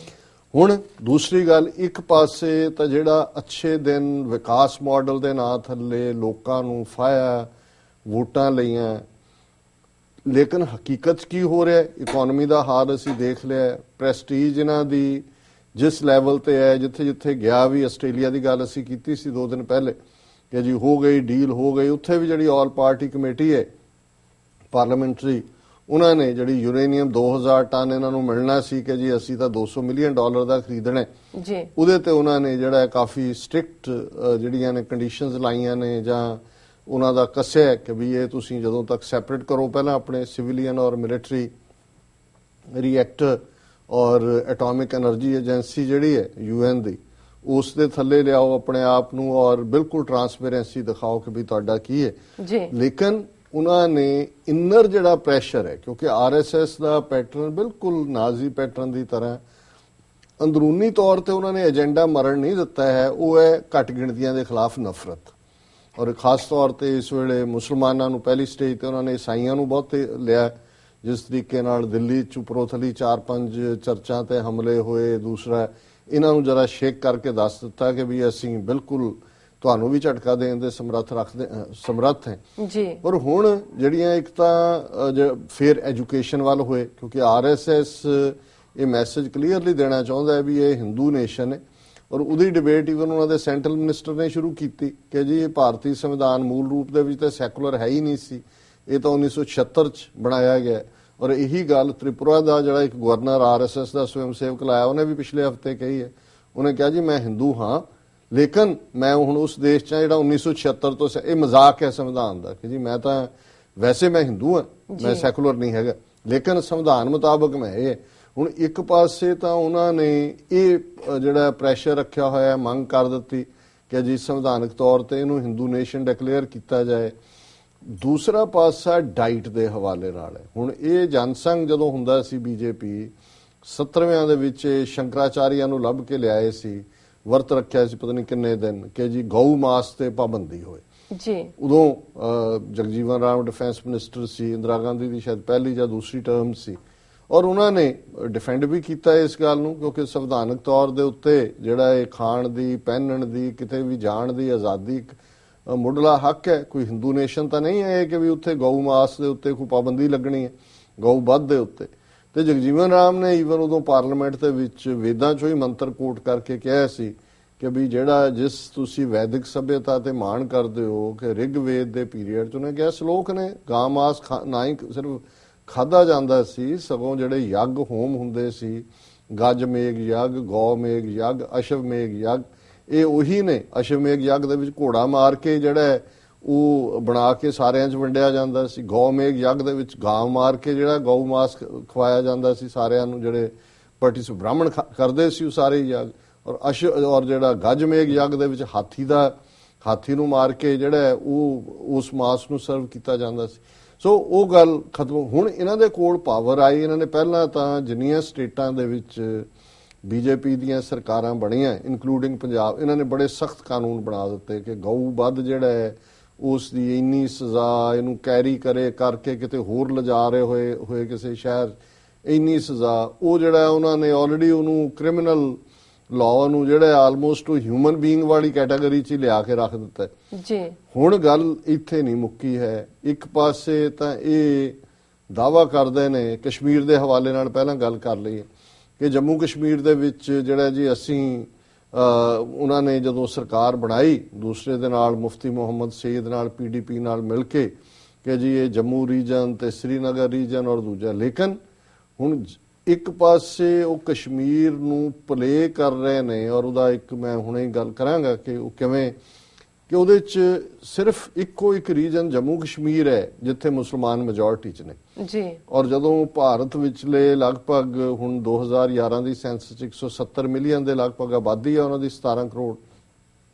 ਹੁਣ ਦੂਸਰੀ ਗੱਲ, ਇੱਕ ਪਾਸੇ ਤਾਂ ਜਿਹੜਾ ਅੱਛੇ ਦਿਨ ਵਿਕਾਸ ਮਾਡਲ ਦੇ ਨਾਂ ਥੱਲੇ ਲੋਕਾਂ ਨੂੰ ਫਾਇਆ, ਵੋਟਾਂ ਲਈਆਂ, ਲੇਕਿਨ ਹਕੀਕਤ ਕੀ ਹੋ ਰਿਹਾ, ਇਕਨੋਮੀ ਦਾ ਹਾਲ ਅਸੀਂ ਦੇਖ ਲਿਆ। ਪ੍ਰੈਸਟੀਜ ਇਹਨਾਂ ਦੀ ਜਿਸ ਲੈਵਲ ਤੇ ਹੈ, ਜਿੱਥੇ ਜਿੱਥੇ ਗਿਆ ਵੀ, ਆਸਟ੍ਰੇਲੀਆ ਦੀ ਗੱਲ ਅਸੀਂ ਕੀਤੀ ਸੀ 2 ਦਿਨ ਪਹਿਲੇ ਕਿ ਜੀ ਹੋ ਗਈ ਡੀਲ, ਹੋ ਗਈ, ਉੱਥੇ ਵੀ ਜਿਹੜੀ ਆਲ ਪਾਰਟੀ ਕਮੇਟੀ ਹੈ ਪਾਰਲੀਮੈਂਟਰੀ, ਉਹਨਾਂ ਨੇ ਜਿਹੜੀ ਯੂਰੇਨੀਅਮ 2000 ਟਨ ਇਹਨਾਂ ਨੂੰ ਮਿਲਣਾ ਸੀ ਕਿ ਜੀ ਅਸੀਂ ਤਾਂ $200 ਮਿਲੀਅਨ ਦਾ ਖਰੀਦਣਾ ਜੀ, ਉਹਦੇ ਤੇ ਉਹਨਾਂ ਨੇ ਜਿਹੜਾ ਕਾਫੀ ਸਟ੍ਰਿਕਟ ਜਿਹੜੀਆਂ ਨੇ ਕੰਡੀਸ਼ਨਸ ਲਾਈਆਂ ਨੇ, ਜਾਂ ਉਹਨਾਂ ਦਾ ਕੱਸਿਆ ਕਿ ਵੀ ਇਹ ਤੁਸੀਂ ਜਦੋਂ ਤੱਕ ਸੈਪਰੇਟ ਕਰੋ ਪਹਿਲਾਂ ਆਪਣੇ ਸਿਵਿਲੀਅਨ ਔਰ ਮਿਲਟਰੀ ਰਿਐਕਟਰ ਔਰ ਐਟੋਮਿਕ ਐਨਰਜੀ ਏਜੰਸੀ ਜਿਹੜੀ ਹੈ UN ਦੀ, ਉਸ ਦੇ ਥੱਲੇ ਲਿਆਓ ਆਪਣੇ ਆਪ ਨੂੰ ਔਰ ਬਿਲਕੁਲ ਟਰਾਂਸਪੇਰੈਂਸੀ ਦਿਖਾਓ ਕਿ ਵੀ ਤੁਹਾਡਾ ਕੀ ਹੈ ਜੀ। ਲੇਕਿਨ ਉਹਨਾਂ ਨੇ ਇਨਰ ਜਿਹੜਾ ਪ੍ਰੈਸ਼ਰ ਹੈ, ਕਿਉਂਕਿ RSS ਦਾ ਪੈਟਰਨ ਬਿਲਕੁਲ ਨਾਜ਼ੀ ਪੈਟਰਨ ਦੀ ਤਰ੍ਹਾਂ ਅੰਦਰੂਨੀ ਤੌਰ ਤੇ ਉਹਨਾਂ ਨੇ ਏਜੰਡਾ ਮਰਨ ਨਹੀਂ ਦਿੱਤਾ ਹੈ, ਉਹ ਹੈ ਘੱਟ ਗਿਣਤੀਆਂ ਦੇ ਖਿਲਾਫ ਨਫ਼ਰਤ। ਔਰ ਖਾਸ ਤੌਰ ਤੇ ਇਸ ਵੇਲੇ ਮੁਸਲਮਾਨਾਂ ਨੂੰ ਪਹਿਲੀ ਸਟੇਜ ਤੇ ਉਹਨਾਂ ਨੇ ਈਸਾਈਆਂ ਨੂੰ ਬਹੁਤ ਲਿਆ, ਜਿਸ ਤਰੀਕੇ ਨਾਲ ਦਿੱਲੀ ਚ ਉੱਪਰੋਂ ਥੱਲੀ 4-5 ਚਰਚਾਂ ਤੇ ਹਮਲੇ ਹੋਏ। ਦੂਸਰਾ, ਇਹਨਾਂ ਨੂੰ ਜਰਾ ਸ਼ੇਕ ਕਰਕੇ ਦੱਸ ਦਿੱਤਾ ਕਿ ਵੀ ਅਸੀਂ ਬਿਲਕੁਲ ਤੁਹਾਨੂੰ ਵੀ ਝਟਕਾ ਦੇਣ ਦੇ ਸਮਰੱਥ ਹੈ ਜੀ। ਪਰ ਹੁਣ ਜਿਹੜੀਆਂ ਇੱਕ ਤਾਂ ਫਿਰ ਐਜੂਕੇਸ਼ਨ ਵੱਲ ਹੋਏ, ਕਿਉਂਕਿ RSS ਇਹ ਮੈਸੇਜ ਕਲੀਅਰਲੀ ਦੇਣਾ ਚਾਹੁੰਦਾ ਹੈ ਵੀ ਇਹ ਹਿੰਦੂ ਨੇਸ਼ਨ ਹੈ, ਔਰ ਉਹਦੀ ਡਿਬੇਟ ਇਵਨ ਉਹਨਾਂ ਦੇ ਸੈਂਟਰਲ ਮਿਨਿਸਟਰ ਨੇ ਸ਼ੁਰੂ ਕੀਤੀ ਕਿ ਜੀ ਇਹ ਭਾਰਤੀ ਸੰਵਿਧਾਨ ਮੂਲ ਰੂਪ ਦੇ ਵਿੱਚ ਤਾਂ ਸੈਕੂਲਰ ਹੈ ਹੀ ਨਹੀਂ ਸੀ, ਇਹ ਤਾਂ 1976 ਚ ਬਣਾਇਆ ਗਿਆ। ਔਰ ਇਹੀ ਗੱਲ ਤ੍ਰਿਪੁਰਾ ਦਾ ਜਿਹੜਾ ਇੱਕ ਗਵਰਨਰ RSS ਦਾ ਸਵੈਮ ਸੇਵਕ ਲਾਇਆ, ਉਹਨੇ ਵੀ ਪਿਛਲੇ ਹਫ਼ਤੇ ਕਹੀ ਹੈ। ਉਹਨੇ ਕਿਹਾ ਜੀ ਮੈਂ ਹਿੰਦੂ ਹਾਂ, ਲੇਕਿਨ ਮੈਂ ਹੁਣ ਉਸ ਦੇਸ਼ 'ਚ ਜਿਹੜਾ 1976 ਤੋਂ, ਇਹ ਮਜ਼ਾਕ ਹੈ ਸੰਵਿਧਾਨ ਦਾ ਕਿ ਜੀ ਮੈਂ ਤਾਂ ਵੈਸੇ ਮੈਂ ਹਿੰਦੂ ਹਾਂ, ਮੈਂ ਸੈਕੂਲਰ ਨਹੀਂ ਹੈਗਾ, ਲੇਕਿਨ ਸੰਵਿਧਾਨ ਮੁਤਾਬਕ ਮੈਂ ਇਹ। ਹੁਣ ਇੱਕ ਪਾਸੇ ਤਾਂ ਉਹਨਾਂ ਨੇ ਇਹ ਜਿਹੜਾ ਪ੍ਰੈਸ਼ਰ ਰੱਖਿਆ ਹੋਇਆ, ਮੰਗ ਕਰ ਦਿੱਤੀ ਕਿ ਜੀ ਸੰਵਿਧਾਨਕ ਤੌਰ ਤੇ ਇਹਨੂੰ ਹਿੰਦੂ ਨੇਸ਼ਨ ਡਿਕਲੇਅਰ ਕੀਤਾ ਜਾਏ। ਦੂਸਰਾ ਪਾਸਾ ਡਾਈਟ ਦੇ ਹਵਾਲੇ ਨਾਲ ਹੈ। ਹੁਣ ਇਹ ਜਨਸੰਘ ਜਦੋਂ ਹੁੰਦਾ ਸੀ BJP 70ਵਿਆਂ ਦੇ ਵਿੱਚ ਸ਼ੰਕਰਾਚਾਰੀਆ ਨੂੰ ਲੱਭ ਕੇ ਲਿਆਏ ਸੀ, ਵਰਤ ਰੱਖਿਆ ਸੀ ਪਤਾ ਨਹੀਂ ਕਿੰਨੇ ਦਿਨ ਕਿ ਜੀ ਗਊ ਮਾਸ ਤੇ ਪਾਬੰਦੀ ਹੋਏ ਜੀ। ਉਦੋਂ ਜਗਜੀਵਨ ਰਾਮ ਡਿਫੈਂਸ ਮਿਨਿਸਟਰ ਸੀ, ਇੰਦਰਾ ਗਾਂਧੀ ਦੀ ਸ਼ਾਇਦ ਪਹਿਲੀ ਜਾਂ ਦੂਸਰੀ ਟਰਮ ਸੀ, ਔਰ ਉਹਨਾਂ ਨੇ ਡਿਫੈਂਡ ਵੀ ਕੀਤਾ ਇਸ ਗੱਲ ਨੂੰ, ਕਿਉਂਕਿ ਸੰਵਿਧਾਨਕ ਤੌਰ ਦੇ ਉੱਤੇ ਜਿਹੜਾ ਇਹ ਖਾਣ ਦੀ, ਪਹਿਨਣ ਦੀ, ਕਿਤੇ ਵੀ ਜਾਣ ਦੀ ਆਜ਼ਾਦੀ ਮੁੱਢਲਾ ਹੱਕ ਹੈ। ਕੋਈ ਹਿੰਦੂ ਨੇਸ਼ਨ ਤਾਂ ਨਹੀਂ ਹੈ ਕਿ ਵੀ ਉੱਥੇ ਗਊ ਮਾਸ ਦੇ ਉੱਤੇ ਕੋਈ ਪਾਬੰਦੀ ਲੱਗਣੀ ਹੈ, ਗਊ ਵੱਧ ਦੇ ਉੱਤੇ। ਤੇ ਜਗਜੀਵਨ ਰਾਮ ਨੇ ਈਵਨ ਉਦੋਂ ਪਾਰਲੀਮੈਂਟ ਦੇ ਵਿੱਚ ਵੇਦਾਂ ਚੋਂ ਹੀ ਮੰਤਰ ਕੋਟ ਕਰਕੇ ਕਿਹਾ ਸੀ ਕਿ ਵੀ ਜਿਹੜਾ ਜਿਸ ਤੁਸੀਂ ਵੈਦਿਕ ਸਭਿਅਤਾ ਤੇ ਮਾਣ ਕਰਦੇ ਹੋ ਕਿ ਰਿਗਵੇਦ ਦੇ ਪੀਰੀਅਡ 'ਚ, ਉਹਨੇ ਕਿਹਾ ਸ਼ਲੋਕ ਨੇ ਗਾਂ ਮਾਸ ਨਾ ਹੀ ਸਿਰਫ ਖਾਧਾ ਜਾਂਦਾ ਸੀ, ਸਗੋਂ ਜਿਹੜੇ ਯੱਗ ਹੋਮ ਹੁੰਦੇ ਸੀ, ਗੱਜ ਮੇਘ ਯੱਗ, ਗौ ਮੇਘ ਯੱਗ, ਅਸ਼ਵ ਮੇਘ ਯੱਗ, ਇਹ ਉਹੀ ਨੇ। ਅਸ਼ਵ ਮੇਘ ਯੱਗ ਦੇ ਵਿੱਚ ਘੋੜਾ ਮਾਰ ਕੇ ਜਿਹੜਾ ਉਹ ਬਣਾ ਕੇ ਸਾਰਿਆਂ 'ਚ ਵੰਡਿਆ ਜਾਂਦਾ ਸੀ। ਗौ ਮੇਘ ਯੱਗ ਦੇ ਵਿੱਚ ਗਾਂ ਮਾਰ ਕੇ ਜਿਹੜਾ ਗਊ ਮਾਸ ਖਵਾਇਆ ਜਾਂਦਾ ਸੀ ਸਾਰਿਆਂ ਨੂੰ, ਜਿਹੜੇ ਬ੍ਰਾਹਮਣ ਕਰਦੇ ਸੀ ਉਹ ਸਾਰੇ ਯੱਗ। ਔਰ ਜਿਹੜਾ ਗੱਜ ਮੇਘ ਯੱਗ ਦੇ ਵਿੱਚ ਹਾਥੀ ਨੂੰ ਮਾਰ ਕੇ ਜਿਹੜਾ ਉਹ ਉਸ ਮਾਸ ਨੂੰ ਸਰਵ ਕੀਤਾ ਜਾਂਦਾ ਸੀ। ਸੋ ਉਹ ਗੱਲ ਖਤਮ। ਹੁਣ ਇਹਨਾਂ ਦੇ ਕੋਲ ਪਾਵਰ ਆਈ। ਇਹਨਾਂ ਨੇ ਪਹਿਲਾਂ ਤਾਂ ਜਿੰਨੀਆਂ ਸਟੇਟਾਂ ਦੇ ਵਿੱਚ ਬੀਜੇਪੀ ਦੀਆਂ ਸਰਕਾਰਾਂ ਬਣੀਆਂ, ਇਨਕਲੂਡਿੰਗ ਪੰਜਾਬ, ਇਹਨਾਂ ਨੇ ਬੜੇ ਸਖਤ ਕਾਨੂੰਨ ਬਣਾ ਦਿੱਤੇ ਕਿ ਗਊ ਵੱਧ ਜਿਹੜਾ ਹੈ ਉਸ ਦੀ ਇੰਨੀ ਸਜ਼ਾ, ਇਹਨੂੰ ਕੈਰੀ ਕਰਕੇ ਕਿਤੇ ਹੋਰ ਲਿਜਾ ਰਹੇ ਹੋਏ ਕਿਸੇ ਸ਼ਹਿਰ, ਇੰਨੀ ਸਜ਼ਾ। ਉਹ ਜਿਹੜਾ ਉਹਨਾਂ ਨੇ ਆਲਰੇਡੀ ਉਹਨੂੰ ਕ੍ਰਿਮੀਨਲ ਲਾਅ ਨੂੰ ਜਿਹੜਾ ਆਲਮੋਸਟ ਉਹ ਹਿਊਮਨ ਬੀਇੰਗ ਵਾਲੀ ਕੈਟਾਗਰੀ 'ਚ ਲਿਆ ਕੇ ਰੱਖ ਦਿੱਤਾ ਜੀ। ਹੁਣ ਗੱਲ ਇੱਥੇ ਨਹੀਂ ਮੁੱਕੀ ਹੈ। ਇੱਕ ਪਾਸੇ ਤਾਂ ਇਹ ਦਾਅਵਾ ਕਰਦੇ ਨੇ, ਕਸ਼ਮੀਰ ਦੇ ਹਵਾਲੇ ਨਾਲ ਪਹਿਲਾਂ ਗੱਲ ਕਰ ਲਈਏ ਕਿ ਜੰਮੂ ਕਸ਼ਮੀਰ ਦੇ ਵਿੱਚ ਜਿਹੜਾ ਜੀ ਅਸੀਂ ਉਹਨਾਂ ਨੇ ਜਦੋਂ ਸਰਕਾਰ ਬਣਾਈ ਦੂਸਰੇ ਦੇ ਨਾਲ, ਮੁਫਤੀ ਮੁਹੰਮਦ ਸਈਦ ਨਾਲ, PDP ਨਾਲ ਮਿਲ ਕੇ ਕਿ ਜੀ ਇਹ ਜੰਮੂ ਰੀਜਨ ਤੇ ਸ੍ਰੀਨਗਰ ਰੀਜਨ ਔਰ ਦੂਜਾ। ਲੇਕਿਨ ਹੁਣ ਇੱਕ ਪਾਸੇ ਉਹ ਕਸ਼ਮੀਰ ਨੂੰ ਪਲੇ ਕਰ ਰਹੇ ਨੇ ਔਰ ਉਹਦਾ ਇੱਕ ਮੈਂ ਹੁਣੇ ਗੱਲ ਕਰਾਂਗਾ ਕਿ ਉਹ ਕਿਵੇਂ, ਕਿ ਉਹਦੇ 'ਚ ਸਿਰਫ ਇੱਕੋ ਇੱਕ ਰੀਜਨ ਜੰਮੂ ਕਸ਼ਮੀਰ ਹੈ ਜਿੱਥੇ ਮੁਸਲਮਾਨ ਮੈਜੋਰਿਟੀ 'ਚ ਨੇ ਜੀ। ਔਰ ਜਦੋਂ ਭਾਰਤ ਵਿਚਲੇ ਲਗਭਗ ਹੁਣ 2011 ਦੀ ਸੈਂਸਸ 'ਚ 170 ਮਿਲੀਅਨ ਦੇ ਲਗਭਗ ਆਬਾਦੀ ਹੈ ਉਹਨਾਂ ਦੀ, 17 ਕਰੋੜ।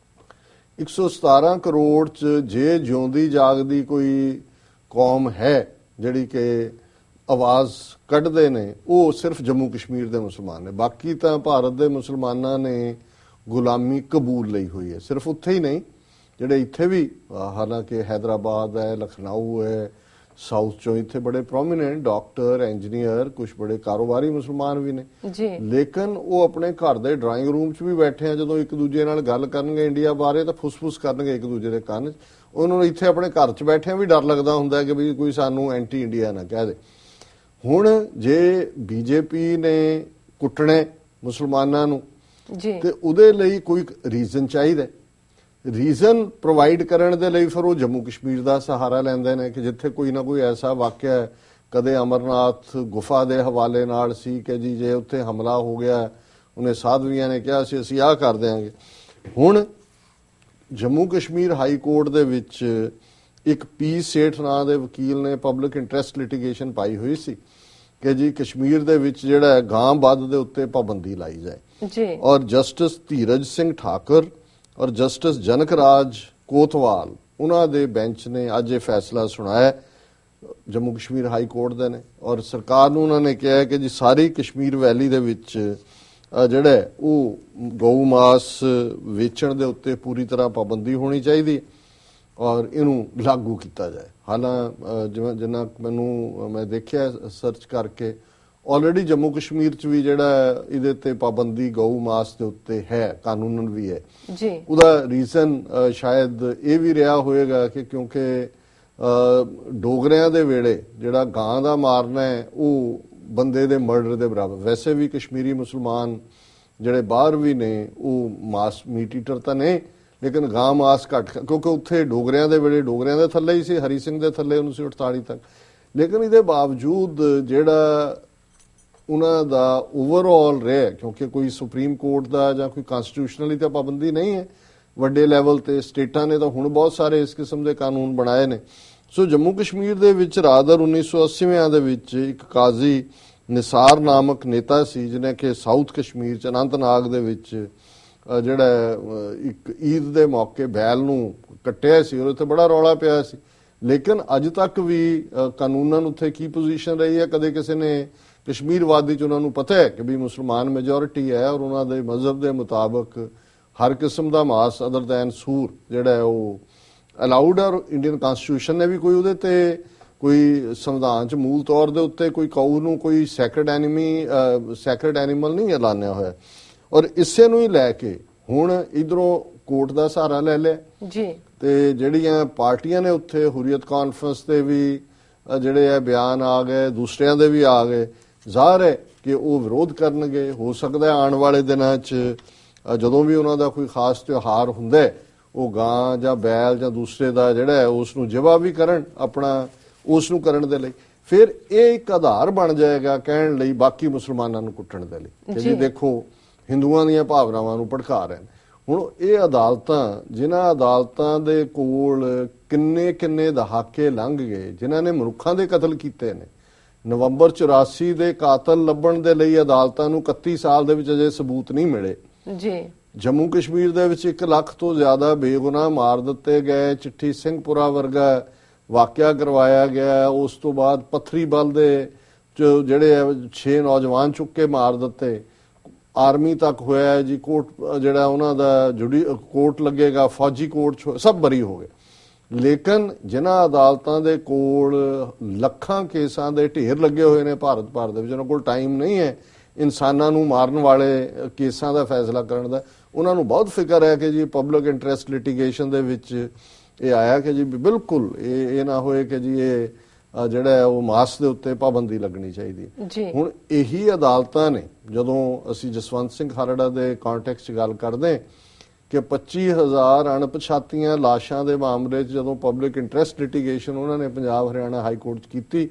117 ਕਰੋੜ 'ਚ ਜੇ ਜਿਉਂਦੀ ਜਾਗਦੀ ਕੋਈ ਕੌਮ ਹੈ ਜਿਹੜੀ ਕਿ ਆਵਾਜ਼ ਕੱਢਦੇ ਨੇ, ਉਹ ਸਿਰਫ ਜੰਮੂ ਕਸ਼ਮੀਰ ਦੇ ਮੁਸਲਮਾਨ ਨੇ। ਬਾਕੀ ਤਾਂ ਭਾਰਤ ਦੇ ਮੁਸਲਮਾਨਾਂ ਨੇ ਗੁਲਾਮੀ ਕਬੂਲ ਲਈ ਹੋਈ ਹੈ। ਸਿਰਫ ਉੱਥੇ ਹੀ ਨਹੀਂ, ਜਿਹੜੇ ਇੱਥੇ ਵੀ, ਹਾਲਾਂਕਿ ਹੈਦਰਾਬਾਦ ਹੈ, ਲਖਨਊ ਹੈ, ਸਾਊਥ ਚੋਂ ਇੱਥੇ ਬੜੇ ਪ੍ਰੋਮੀਨੈਂਟ ਡਾਕਟਰ, ਇੰਜੀਨੀਅਰ, ਕੁਝ ਬੜੇ ਕਾਰੋਬਾਰੀ ਮੁਸਲਮਾਨ ਵੀ ਨੇ ਜੀ। ਲੇਕਿਨ ਉਹ ਆਪਣੇ ਘਰ ਦੇ ਡਰਾਇੰਗ ਰੂਮ 'ਚ ਵੀ ਬੈਠੇ ਆ, ਜਦੋਂ ਇੱਕ ਦੂਜੇ ਨਾਲ ਗੱਲ ਕਰਨਗੇ ਇੰਡੀਆ ਬਾਰੇ ਤਾਂ ਫੁੱਸ-ਫੁੱਸ ਕਰਨਗੇ ਇੱਕ ਦੂਜੇ ਦੇ ਕੰਨ 'ਚ। ਉਹਨਾਂ ਨੂੰ ਇੱਥੇ ਆਪਣੇ ਘਰ 'ਚ ਬੈਠਿਆਂ ਵੀ ਡਰ ਲੱਗਦਾ ਹੁੰਦਾ ਕਿ ਵੀ ਕੋਈ ਸਾਨੂੰ ਐਂਟੀ ਇੰਡੀਆ ਨਾ ਕਹਿ ਦੇ। ਹੁਣ ਜੇ ਬੀਜੇਪੀ ਨੇ ਕੁੱਟਣੇ ਮੁਸਲਮਾਨਾਂ ਨੂੰ ਤੇ ਉਹਦੇ ਲਈ ਕੋਈ ਰੀਜ਼ਨ ਚਾਹੀਦਾ। ਰੀਜ਼ਨ ਪ੍ਰੋਵਾਈਡ ਕਰਨ ਦੇ ਲਈ ਫਿਰ ਉਹ ਜੰਮੂ ਕਸ਼ਮੀਰ ਦਾ ਸਹਾਰਾ ਲੈਂਦੇ ਨੇ ਕਿ ਜਿੱਥੇ ਕੋਈ ਨਾ ਕੋਈ ਐਸਾ ਵਾਕਿਆ, ਕਦੇ ਅਮਰਨਾਥ ਗੁਫਾ ਦੇ ਹਵਾਲੇ ਨਾਲ ਸੀ ਕਿ ਜੀ ਜੇ ਉੱਥੇ ਹਮਲਾ ਹੋ ਗਿਆ, ਉਹਨੇ ਸਾਧਵੀਆਂ ਨੇ ਕਿਹਾ ਸੀ ਅਸੀਂ ਆਹ ਕਰ ਦਿਆਂਗੇ। ਹੁਣ ਜੰਮੂ ਕਸ਼ਮੀਰ ਹਾਈ ਕੋਰਟ ਦੇ ਵਿੱਚ ਇੱਕ ਪੀ ਸੇਠ ਨਾਂ ਦੇ ਵਕੀਲ ਨੇ ਪਬਲਿਕ ਇੰਟਰਸਟ ਲਿਟੀਗੇਸ਼ਨ ਪਾਈ ਹੋਈ ਸੀ ਕਿ ਜੀ ਕਸ਼ਮੀਰ ਦੇ ਵਿੱਚ ਜਿਹੜਾ ਗਾਂ ਵੱਧ ਦੇ ਉੱਤੇ ਪਾਬੰਦੀ ਲਾਈ ਜਾਏ ਜੀ। ਔਰ ਜਸਟਿਸ ਧੀਰਜ ਸਿੰਘ ਠਾਕੁਰ ਔਰ ਜਸਟਿਸ ਜਨਕ ਰਾਜ ਕੋਤਵਾਲ ਉਹਨਾਂ ਦੇ ਬੈਂਚ ਨੇ ਅੱਜ ਇਹ ਫੈਸਲਾ ਸੁਣਾਇਆ ਜੰਮੂ ਕਸ਼ਮੀਰ ਹਾਈ ਕੋਰਟ ਦੇ ਨੇ। ਔਰ ਸਰਕਾਰ ਨੂੰ ਉਹਨਾਂ ਨੇ ਕਿਹਾ ਕਿ ਜੀ ਸਾਰੀ ਕਸ਼ਮੀਰ ਵੈਲੀ ਦੇ ਵਿੱਚ ਜਿਹੜਾ ਉਹ ਗਊ ਮਾਸ ਵੇਚਣ ਦੇ ਉੱਤੇ ਪੂਰੀ ਤਰ੍ਹਾਂ ਪਾਬੰਦੀ ਹੋਣੀ ਚਾਹੀਦੀ ਔਰ ਇਹਨੂੰ ਲਾਗੂ ਕੀਤਾ ਜਾਏ। ਜਿੰਨਾ ਮੈਨੂੰ ਮੈਂ ਦੇਖਿਆ ਸਰਚ ਕਰਕੇ, ਆਲਰੇਡੀ ਜੰਮੂ ਕਸ਼ਮੀਰ 'ਚ ਵੀ ਜਿਹੜਾ ਇਹਦੇ ਤੇ ਪਾਬੰਦੀ ਗਊ ਮਾਸ ਦੇ ਉੱਤੇ ਹੈ, ਕਾਨੂੰਨ ਵੀ ਹੈ ਜੀ। ਉਹਦਾ ਰੀਜ਼ਨ ਸ਼ਾਇਦ ਇਹ ਵੀ ਰਿਹਾ ਹੋਏਗਾ ਕਿ ਕਿਉਂਕਿ ਡੋਗਰਿਆਂ ਦੇ ਵੇਲੇ ਜਿਹੜਾ ਗਾਂ ਦਾ ਮਾਰਨਾ ਹੈ ਉਹ ਬੰਦੇ ਦੇ ਮਰਡਰ ਦੇ ਬਰਾਬਰ। ਵੈਸੇ ਵੀ ਕਸ਼ਮੀਰੀ ਮੁਸਲਮਾਨ ਜਿਹੜੇ ਬਾਹਰ ਵੀ ਨੇ ਉਹ ਮੀਟ ਈਟਰ ਤਾਂ ਨੇ, ਲੇਕਿਨ ਗਾਂ ਮਾਸ ਘੱਟ, ਕਿਉਂਕਿ ਉੱਥੇ ਡੋਗਰਿਆਂ ਦੇ ਵੇਲੇ ਡੋਗਰਿਆਂ ਦੇ ਥੱਲੇ ਹੀ ਸੀ, ਹਰੀ ਸਿੰਘ ਦੇ ਥੱਲੇ 1948 ਤੱਕ। ਲੇਕਿਨ ਇਹਦੇ ਬਾਵਜੂਦ ਜਿਹੜਾ ਉਹਨਾਂ ਦਾ ਓਵਰਆਲ ਰਿਹਾ, ਕਿਉਂਕਿ ਕੋਈ ਸੁਪਰੀਮ ਕੋਰਟ ਦਾ ਜਾਂ ਕੋਈ ਕਨਸਟੀਟਿਊਸ਼ਨਲੀ ਤਾਂ ਪਾਬੰਦੀ ਨਹੀਂ ਹੈ, ਵੱਡੇ ਲੈਵਲ ਤੇ ਸਟੇਟਾਂ ਨੇ ਤਾਂ ਹੁਣ ਬਹੁਤ ਸਾਰੇ ਇਸ ਕਿਸਮ ਦੇ ਕਾਨੂੰਨ ਬਣਾਏ ਨੇ। ਸੋ ਜੰਮੂ ਕਸ਼ਮੀਰ ਦੇ ਵਿੱਚ ਰਾਦਰ 1980ਵਿਆਂ ਦੇ ਵਿੱਚ ਇੱਕ ਕਾਜ਼ੀ ਨਿਸਾਰ ਨਾਮਕ ਨੇਤਾ ਸੀ ਜਿਹਨੇ ਕਿ ਸਾਊਥ ਕਸ਼ਮੀਰ ਚ ਅਨੰਤਨਾਗ ਦੇ ਵਿੱਚ ਜਿਹੜਾ ਇੱਕ ਈਦ ਦੇ ਮੌਕੇ ਬੈਲ ਨੂੰ ਕੱਟਿਆ ਸੀ ਔਰ ਉੱਥੇ ਬੜਾ ਰੌਲਾ ਪਿਆ ਸੀ। ਲੇਕਿਨ ਅੱਜ ਤੱਕ ਵੀ ਕਾਨੂੰਨ ਉੱਥੇ ਕੀ ਪੋਜੀਸ਼ਨ ਰਹੀ ਹੈ, ਕਦੇ ਕਿਸੇ ਨੇ ਕਸ਼ਮੀਰ ਵਾਦੀ ਚ ਉਹਨਾਂ ਨੂੰ ਪਤਾ ਹੈ ਕਿ ਵੀ ਮੁਸਲਮਾਨ ਮੈਜੋਰਿਟੀ ਹੈ ਔਰ ਉਹਨਾਂ ਦੇ ਮਜ਼ਹਬ ਦੇ ਮੁਤਾਬਕ ਹਰ ਕਿਸਮ ਦਾ ਮਾਸ ਅਦਰ ਦੈਨ ਸੂਰ ਜਿਹੜਾ ਹੈ ਉਹ ਅਲਾਉਡ ਹੈ। ਇੰਡੀਅਨ ਕਨਸਟੀਟਿਊਸ਼ਨ ਨੇ ਵੀ ਕੋਈ ਉਹਦੇ ਤੇ ਕੋਈ ਸੰਵਿਧਾਨ 'ਚ ਮੂਲ ਤੌਰ ਦੇ ਉੱਤੇ ਕੋਈ ਕਾਊ ਨੂੰ ਕੋਈ ਸੈਕਰਡ ਐਨੀਮਲ ਨਹੀਂ ਐਲਾਨਿਆ ਹੋਇਆ। ਔਰ ਇਸੇ ਨੂੰ ਹੀ ਲੈ ਕੇ ਹੁਣ ਇਧਰੋਂ ਕੋਰਟ ਦਾ ਸਹਾਰਾ ਲੈ ਲਿਆ ਜੀ, ਤੇ ਜਿਹੜੀਆਂ ਪਾਰਟੀਆਂ ਨੇ ਉੱਥੇ ਹੁਰੀਅਤ ਕਾਨਫਰੰਸ ਦੇ ਵੀ ਜਿਹੜੇ ਆ ਬਿਆਨ ਆ ਗਏ, ਦੂਸਰਿਆਂ ਦੇ ਵੀ ਆ ਗਏ। ਜ਼ਾਹਰ ਹੈ ਕਿ ਉਹ ਵਿਰੋਧ ਕਰਨਗੇ। ਹੋ ਸਕਦਾ ਆਉਣ ਵਾਲੇ ਦਿਨਾਂ 'ਚ ਜਦੋਂ ਵੀ ਉਹਨਾਂ ਦਾ ਕੋਈ ਖਾਸ ਤਿਉਹਾਰ ਹੁੰਦਾ ਉਹ ਗਾਂ ਜਾਂ ਬੈਲ ਜਾਂ ਦੂਸਰੇ ਦਾ ਜਿਹੜਾ ਹੈ ਉਸ ਨੂੰ ਜ਼ਿਬਾ ਵੀ ਕਰਨ, ਆਪਣਾ ਉਸ ਨੂੰ ਕਰਨ ਦੇ ਲਈ। ਫਿਰ ਇਹ ਇੱਕ ਆਧਾਰ ਬਣ ਜਾਏਗਾ ਕਹਿਣ ਲਈ ਬਾਕੀ ਮੁਸਲਮਾਨਾਂ ਨੂੰ ਕੁੱਟਣ ਦੇ ਲਈ ਕਿ ਜੀ ਦੇਖੋ ਹਿੰਦੂਆਂ ਦੀਆਂ ਭਾਵਨਾਵਾਂ ਨੂੰ ਭੜਕਾ ਰਹੇ ਨੇ। ਹੁਣ ਇਹ ਅਦਾਲਤਾਂ, ਜਿਨ੍ਹਾਂ ਅਦਾਲਤਾਂ ਦੇ ਕੋਲ ਕਿੰਨੇ ਕਿੰਨੇ ਦਹਾਕੇ ਲੰਘ ਗਏ, ਜਿਨ੍ਹਾਂ ਨੇ ਮਨੁੱਖਾਂ ਦੇ ਕਤਲ ਕੀਤੇ ਨੇ। ਨਵੰਬਰ 84 ਦੇ ਕਾਤਲ ਲੱਭਣ ਦੇ ਲਈ ਅਦਾਲਤਾਂ ਨੂੰ 31 ਸਾਲ ਦੇ ਵਿੱਚ ਅਜੇ ਸਬੂਤ ਨਹੀਂ ਮਿਲੇ ਜੀ। ਜੰਮੂ ਕਸ਼ਮੀਰ ਦੇ ਵਿੱਚ 1 ਲੱਖ ਤੋਂ ਜ਼ਿਆਦਾ ਬੇਗੁਨਾਹ ਮਾਰ ਦਿੱਤੇ ਗਏ। ਚਿੱਠੀ ਸਿੰਘਪੁਰਾ ਵਰਗਾ ਵਾਕਿਆ ਕਰਵਾਇਆ ਗਿਆ। ਉਸ ਤੋਂ ਬਾਅਦ ਪੱਥਰੀ ਬਲ ਦੇ ਜਿਹੜੇ 6 ਨੌਜਵਾਨ ਚੁੱਕ ਕੇ ਮਾਰ ਦਿੱਤੇ। ਆਰਮੀ ਤੱਕ ਹੋਇਆ ਜੀ। ਕੋਰਟ ਜਿਹੜਾ ਉਹਨਾਂ ਦਾ ਕੋਰਟ ਲੱਗੇਗਾ, ਫੌਜੀ ਕੋਰਟ, ਸਭ ਬਰੀ ਹੋ ਗਏ। ਲੇਕਿਨ ਜਿਨ੍ਹਾਂ ਅਦਾਲਤਾਂ ਦੇ ਕੋਲ ਲੱਖਾਂ ਕੇਸਾਂ ਦੇ ਢੇਰ ਲੱਗੇ ਹੋਏ ਨੇ ਭਾਰਤ ਭਰ ਦੇ ਵਿੱਚ, ਉਹਨਾਂ ਕੋਲ ਟਾਈਮ ਨਹੀਂ ਹੈ ਇਨਸਾਨਾਂ ਨੂੰ ਮਾਰਨ ਵਾਲੇ ਕੇਸਾਂ ਦਾ ਫੈਸਲਾ ਕਰਨ ਦਾ। ਉਹਨਾਂ ਨੂੰ ਬਹੁਤ ਫਿਕਰ ਹੈ ਕਿ ਜੀ ਪਬਲਿਕ ਇੰਟਰਸਟ ਲਿਟੀਗੇਸ਼ਨ ਦੇ ਵਿੱਚ ਇਹ ਆਇਆ ਕਿ ਜੀ ਬਿਲਕੁਲ ਇਹ ਨਾ ਹੋਏ ਕਿ ਜੀ ਇਹ ਜਿਹੜਾ ਹੈ ਉਹ ਮਾਸ ਦੇ ਉੱਤੇ ਪਾਬੰਦੀ ਲੱਗਣੀ ਚਾਹੀਦੀ ਹੈ। ਹੁਣ ਇਹੀ ਅਦਾਲਤਾਂ ਨੇ, ਜਦੋਂ ਅਸੀਂ ਜਸਵੰਤ ਸਿੰਘ ਖਾਲੜਾ ਦੇ ਕੰਟੈਕਸਟ 'ਚ ਗੱਲ ਕਰਦੇ ਕਿ 25,000 ਅਣਪਛਾਤੀਆਂ ਲਾਸ਼ਾਂ ਦੇ ਮਾਮਲੇ 'ਚ ਜਦੋਂ ਪਬਲਿਕ ਇੰਟਰਸਟ ਲਿਟੀਗੇਸ਼ਨ ਉਹਨਾਂ ਨੇ ਪੰਜਾਬ ਹਰਿਆਣਾ ਹਾਈ ਕੋਰਟ 'ਚ ਕੀਤੀ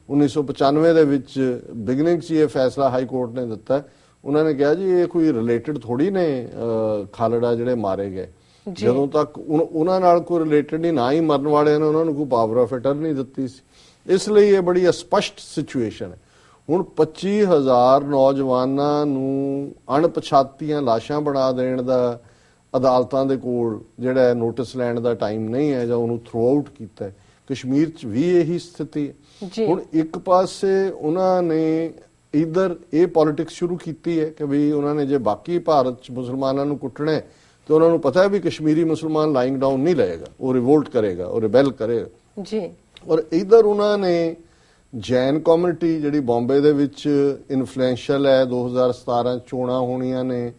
1995 ਦੇ ਵਿੱਚ, ਬਿਗਨਿੰਗ 'ਚ ਇਹ ਫੈਸਲਾ ਹਾਈ ਕੋਰਟ ਨੇ ਦਿੱਤਾ। ਉਹਨਾਂ ਨੇ ਕਿਹਾ ਜੀ ਇਹ ਕੋਈ ਰਿਲੇਟਡ ਥੋੜੀ ਨੇ ਖਾਲੜਾ ਜਿਹੜੇ ਮਾਰੇ ਗਏ। ਜਦੋਂ ਤੱਕ ਉਹਨਾਂ ਨਾਲ ਕੋਈ ਰਿਲੇਟਡ ਨਹੀਂ, ਨਾ ਹੀ ਮਰਨ ਵਾਲਿਆਂ ਨੇ ਉਹਨਾਂ ਨੂੰ ਕੋਈ ਪਾਵਰ ਆਫ ਅਟਰਨੀ ਦਿੱਤੀ ਸੀ। ਇਸ ਲਈ ਇਹ ਬੜੀ ਅਸਪਸ਼ਟ ਸਿਚੁਏਸ਼ਨ ਹੈ। ਹੁਣ 25,000 ਨੌਜਵਾਨਾਂ ਨੂੰ ਅਣਪਛਾਤੀਆਂ ਲਾਸ਼ਾਂ ਬਣਾ ਦੇਣ ਦਾ ਅਦਾਲਤਾਂ ਦੇ ਕੋਲ ਜਿਹੜਾ ਨੋਟਿਸ ਲੈਣ ਦਾ ਟਾਈਮ ਨਹੀਂ ਹੈ ਜਾਂ ਉਹਨੂੰ ਥਰੂ ਆਊਟ ਕੀਤਾ। ਕਸ਼ਮੀਰ 'ਚ ਵੀ ਇਹੀ ਸਥਿਤੀ ਹੈ। ਹੁਣ ਇੱਕ ਪਾਸੇ ਉਹਨਾਂ ਨੇ ਇਧਰ ਇਹ ਪੋਲਿਟਿਕਸ ਸ਼ੁਰੂ ਕੀਤੀ ਹੈ ਕਿ ਵੀ ਉਹਨਾਂ ਨੇ ਜੇ ਬਾਕੀ ਭਾਰਤ 'ਚ ਮੁਸਲਮਾਨਾਂ ਨੂੰ ਕੁੱਟਣਾ ਤੇ ਉਹਨਾਂ ਨੂੰ ਪਤਾ ਹੈ ਵੀ ਕਸ਼ਮੀਰੀ ਮੁਸਲਮਾਨ ਲਾਈਂਗ ਡਾਊਨ ਨਹੀਂ ਲਏਗਾ, ਉਹ ਰਿਵੋਲਟ ਕਰੇਗਾ, ਉਹ ਰਿਬੈਲ ਕਰੇਗਾ ਜੀ। ਔਰ ਇਧਰ ਉਹਨਾਂ ਨੇ ਜੈਨ ਕਮਿਊਨਿਟੀ ਜਿਹੜੀ ਬੰਬੇ ਦੇ ਵਿੱਚ ਇਨਫਲੂਐਂਸ਼ੀਅਲ ਹੈ, 2017 ਚੋਣਾਂ ਹੋਣੀਆਂ ਨੇ,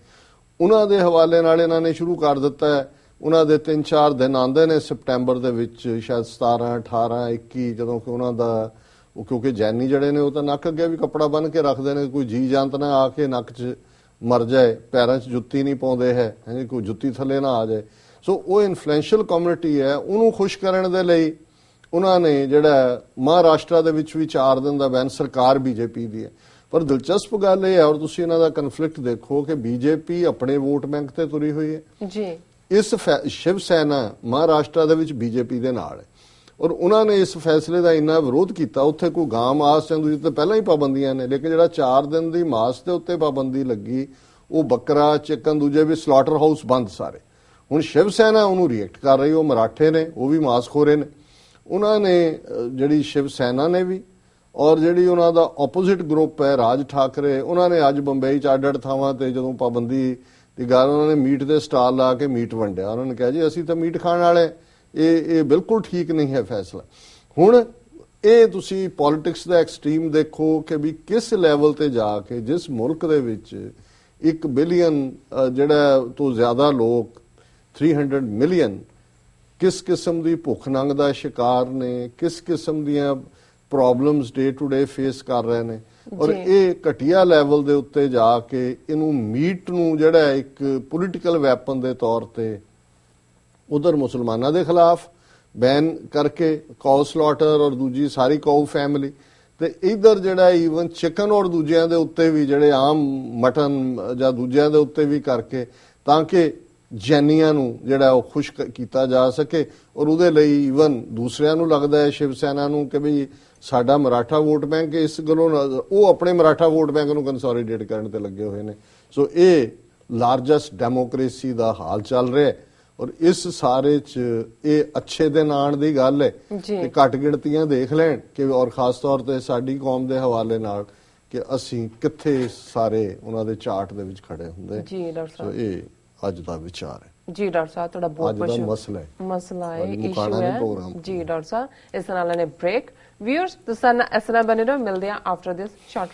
ਉਹਨਾਂ ਦੇ ਹਵਾਲੇ ਨਾਲ ਇਹਨਾਂ ਨੇ ਸ਼ੁਰੂ ਕਰ ਦਿੱਤਾ ਹੈ। ਉਹਨਾਂ ਦੇ 3-4 ਦਿਨ ਆਉਂਦੇ ਨੇ ਸਪਟੈਂਬਰ ਦੇ ਵਿੱਚ, ਸ਼ਾਇਦ 17, 18, 21, ਜਦੋਂ ਕਿ ਉਹਨਾਂ ਦਾ ਕਿਉਂਕਿ ਜੈਨੀ ਜਿਹੜੇ ਨੇ ਉਹ ਤਾਂ ਨੱਕ ਅੱਗੇ ਵੀ ਕੱਪੜਾ ਬੰਨ ਕੇ ਰੱਖਦੇ ਨੇ, ਕੋਈ ਜੀ ਜੰਤ ਨਾ ਆ ਕੇ ਨੱਕ 'ਚ ਮਰ ਜਾਏ, ਪੈਰਾਂ 'ਚ ਜੁੱਤੀ ਨਹੀਂ ਪਾਉਂਦੇ ਹੈ, ਕੋਈ ਜੁੱਤੀ ਥੱਲੇ ਨਾ ਆ ਜਾਏ। ਸੋ ਉਹ ਇਨਫਲੂਐਂਸ਼ੀਅਲ ਕਮਿਊਨਿਟੀ ਹੈ, ਉਹਨੂੰ ਖੁਸ਼ ਕਰਨ ਦੇ ਲਈ ਉਹਨਾਂ ਨੇ ਜਿਹੜਾ ਮਹਾਰਾਸ਼ਟਰ ਦੇ ਵਿੱਚ ਵੀ 4 ਦਿਨ ਦਾ ਬੈਨ, ਸਰਕਾਰ ਬੀਜੇਪੀ ਦੀ ਹੈ। ਪਰ ਦਿਲਚਸਪ ਗੱਲ ਇਹ ਹੈ, ਔਰ ਤੁਸੀਂ ਇਹਨਾਂ ਦਾ ਕਨਫਲਿਕਟ ਦੇਖੋ ਕਿ ਬੀਜੇਪੀ ਆਪਣੇ ਵੋਟ ਬੈਂਕ ਤੇ ਤੁਰੀ ਹੋਈ ਹੈ ਜੀ। ਇਸ ਸ਼ਿਵ ਸੈਨਾ ਮਹਾਰਾਸ਼ਟਰ ਦੇ ਵਿੱਚ ਬੀਜੇਪੀ ਦੇ ਨਾਲ ਹੈ ਔਰ ਉਹਨਾਂ ਨੇ ਇਸ ਫੈਸਲੇ ਦਾ ਇੰਨਾ ਵਿਰੋਧ ਕੀਤਾ। ਉੱਥੇ ਕੋਈ ਗਾਂ ਮਾਸ ਜਾਂ ਦੂਜੀ ਤੇ ਪਹਿਲਾਂ ਹੀ ਪਾਬੰਦੀਆਂ ਨੇ, ਲੇਕਿਨ ਜਿਹੜਾ 4 ਦਿਨ ਦੀ ਮਾਸ ਦੇ ਉੱਤੇ ਪਾਬੰਦੀ ਲੱਗੀ, ਉਹ ਬੱਕਰਾ, ਚਿਕਨ, ਦੂਜੇ ਵੀ ਸਲਾਟਰ ਹਾਊਸ ਬੰਦ ਸਾਰੇ। ਹੁਣ ਸ਼ਿਵ ਸੈਨਾ ਉਹਨੂੰ ਰਿਐਕਟ ਕਰ ਰਹੀ, ਉਹ ਮਰਾਠੇ ਨੇ, ਉਹ ਵੀ ਮਾਸ ਖੋਰੇ ਨੇ। ਉਹਨਾਂ ਨੇ ਜਿਹੜੀ ਸ਼ਿਵ ਸੈਨਾ ਨੇ ਵੀ ਔਰ ਜਿਹੜੀ ਉਹਨਾਂ ਦਾ ਆਪੋਜ਼ਿਟ ਗਰੁੱਪ ਹੈ ਰਾਜ ਠਾਕਰੇ, ਉਹਨਾਂ ਨੇ ਅੱਜ ਬੰਬਈ 'ਚ ਅੱਡ-ਅੱਡ ਥਾਵਾਂ ਤੇ ਜਦੋਂ ਪਾਬੰਦੀ ਦੀ ਗੱਲ, ਉਹਨਾਂ ਨੇ ਮੀਟ ਦੇ ਸਟਾਲ ਲਾ ਕੇ ਮੀਟ ਵੰਡਿਆ। ਉਹਨਾਂ ਨੇ ਕਿਹਾ ਜੀ ਅਸੀਂ ਤਾਂ ਮੀਟ ਖਾਣ ਵਾਲੇ, ਇਹ ਬਿਲਕੁਲ ਠੀਕ ਨਹੀਂ ਹੈ ਫੈਸਲਾ। ਹੁਣ ਇਹ ਤੁਸੀਂ ਪੋਲਿਟਿਕਸ ਦਾ ਐਕਸਟ੍ਰੀਮ ਦੇਖੋ ਕਿ ਵੀ ਕਿਸ ਲੈਵਲ ਤੇ ਜਾ ਕੇ ਜਿਸ ਮੁਲਕ ਦੇ ਵਿੱਚ 1 ਬਿਲੀਅਨ ਜਿਹੜਾ ਤੋਂ ਜ਼ਿਆਦਾ ਲੋਕ, 300 ਮਿਲੀਅਨ, ਕਿਸ ਕਿਸਮ ਦੀ ਭੁੱਖ ਨੰਗ ਦਾ ਸ਼ਿਕਾਰ ਨੇ, ਕਿਸ ਕਿਸਮ ਦੀਆਂ problems day to day face ਕਰ ਰਹੇ ਨੇ। ਔਰ ਇਹ ਘਟੀਆ ਲੈਵਲ ਦੇ ਉੱਤੇ ਜਾ ਕੇ ਇਹਨੂੰ ਮੀਟ ਨੂੰ ਜਿਹੜਾ ਇੱਕ ਪੋਲੀਟੀਕਲ ਵੈਪਨ ਦੇ ਤੌਰ ਤੇ ਉਧਰ ਮੁਸਲਮਾਨਾਂ ਦੇ ਖਿਲਾਫ ਬੈਨ ਕਰਕੇ ਕਾਊ ਸਲਾਟਰ ਔਰ ਦੂਜੀ ਸਾਰੀ ਕਾਊ ਫੈਮਿਲੀ, ਤੇ ਇਧਰ ਜਿਹੜਾ ਈਵਨ ਚਿਕਨ ਔਰ ਦੂਜਿਆਂ ਦੇ ਉੱਤੇ ਵੀ ਜਿਹੜੇ ਆਮ ਮਟਨ ਜਾਂ ਦੂਜਿਆਂ ਦੇ ਉੱਤੇ ਵੀ ਕਰਕੇ, ਤਾਂ ਕਿ ਜੈਨੀਆਂ ਨੂੰ ਜਿਹੜਾ ਉਹ ਖੁਸ਼ ਕੀਤਾ ਜਾ ਸਕੇ। ਔਰ ਉਹਦੇ ਲਈ ਈਵਨ ਦੂਸਰਿਆਂ ਨੂੰ ਲੱਗਦਾ ਹੈ, ਸ਼ਿਵ ਸੈਨਾ ਨੂੰ, ਕਿ ਵੀ ਸਾਡਾ ਮਰਾਠਾ ਵੋਟ ਬੈਂਕ, ਇਸ ਗੱਲੋਂ ਉਹ ਆਪਣੇ ਮਰਾਠਾ ਵੋਟ ਬੈਂਕ ਨੂੰ ਕੰਸੋਲੀਡੇਟ ਕਰਨ ਤੇ ਲੱਗੇ ਹੋਏ ਨੇ। ਸੋ ਇਹ ਲਾਰਜੈਸਟ ਡੈਮੋਕ੍ਰੇਸੀ ਦਾ ਹਾਲ ਚੱਲ ਰਿਹਾ ਹੈ ਔਰ ਇਸ ਸਾਰੇ 'ਚ ਇਹ ਅੱਛੇ ਦਿਨ ਆਉਣ ਦੀ ਗੱਲ ਹੈ ਕਿ ਘੱਟ ਗਿਣਤੀਆਂ ਦੇਖ ਲੈਣ ਕਿ, ਔਰ ਖਾਸ ਤੌਰ ਤੇ ਸਾਡੀ ਕੌਮ ਦੇ ਹਵਾਲੇ ਨਾਲ, ਕਿ ਅਸੀਂ ਕਿੱਥੇ ਸਾਰੇ ਉਹਨਾਂ ਦੇ ਚਾਰਟ ਦੇ ਵਿੱਚ ਖੜੇ ਹੁੰਦੇ ਜੀ। ਡਾਕਟਰ ਸਾਹਿਬ, ਇਹ ਅੱਜ ਦਾ ਵਿਚਾਰ ਹੈ ਜੀ। ਡਾਕਟਰ ਸਾਹਿਬ ਤੁਹਾਡਾ ਬਹੁਤ ਬਹੁਤ ਮਸਲਾ ਹੈ, ਇਸ਼ੂ ਹੈ ਜੀ। ਡਾਕਟਰ ਸਾਹਿਬ ਇਸ ਨਾਲ ਨੇ ਬ੍ਰੇਕ। व्यूअर्स तुसां इस तरह बने रहो, मिलते हैं आफ्टर दिस शॉर्ट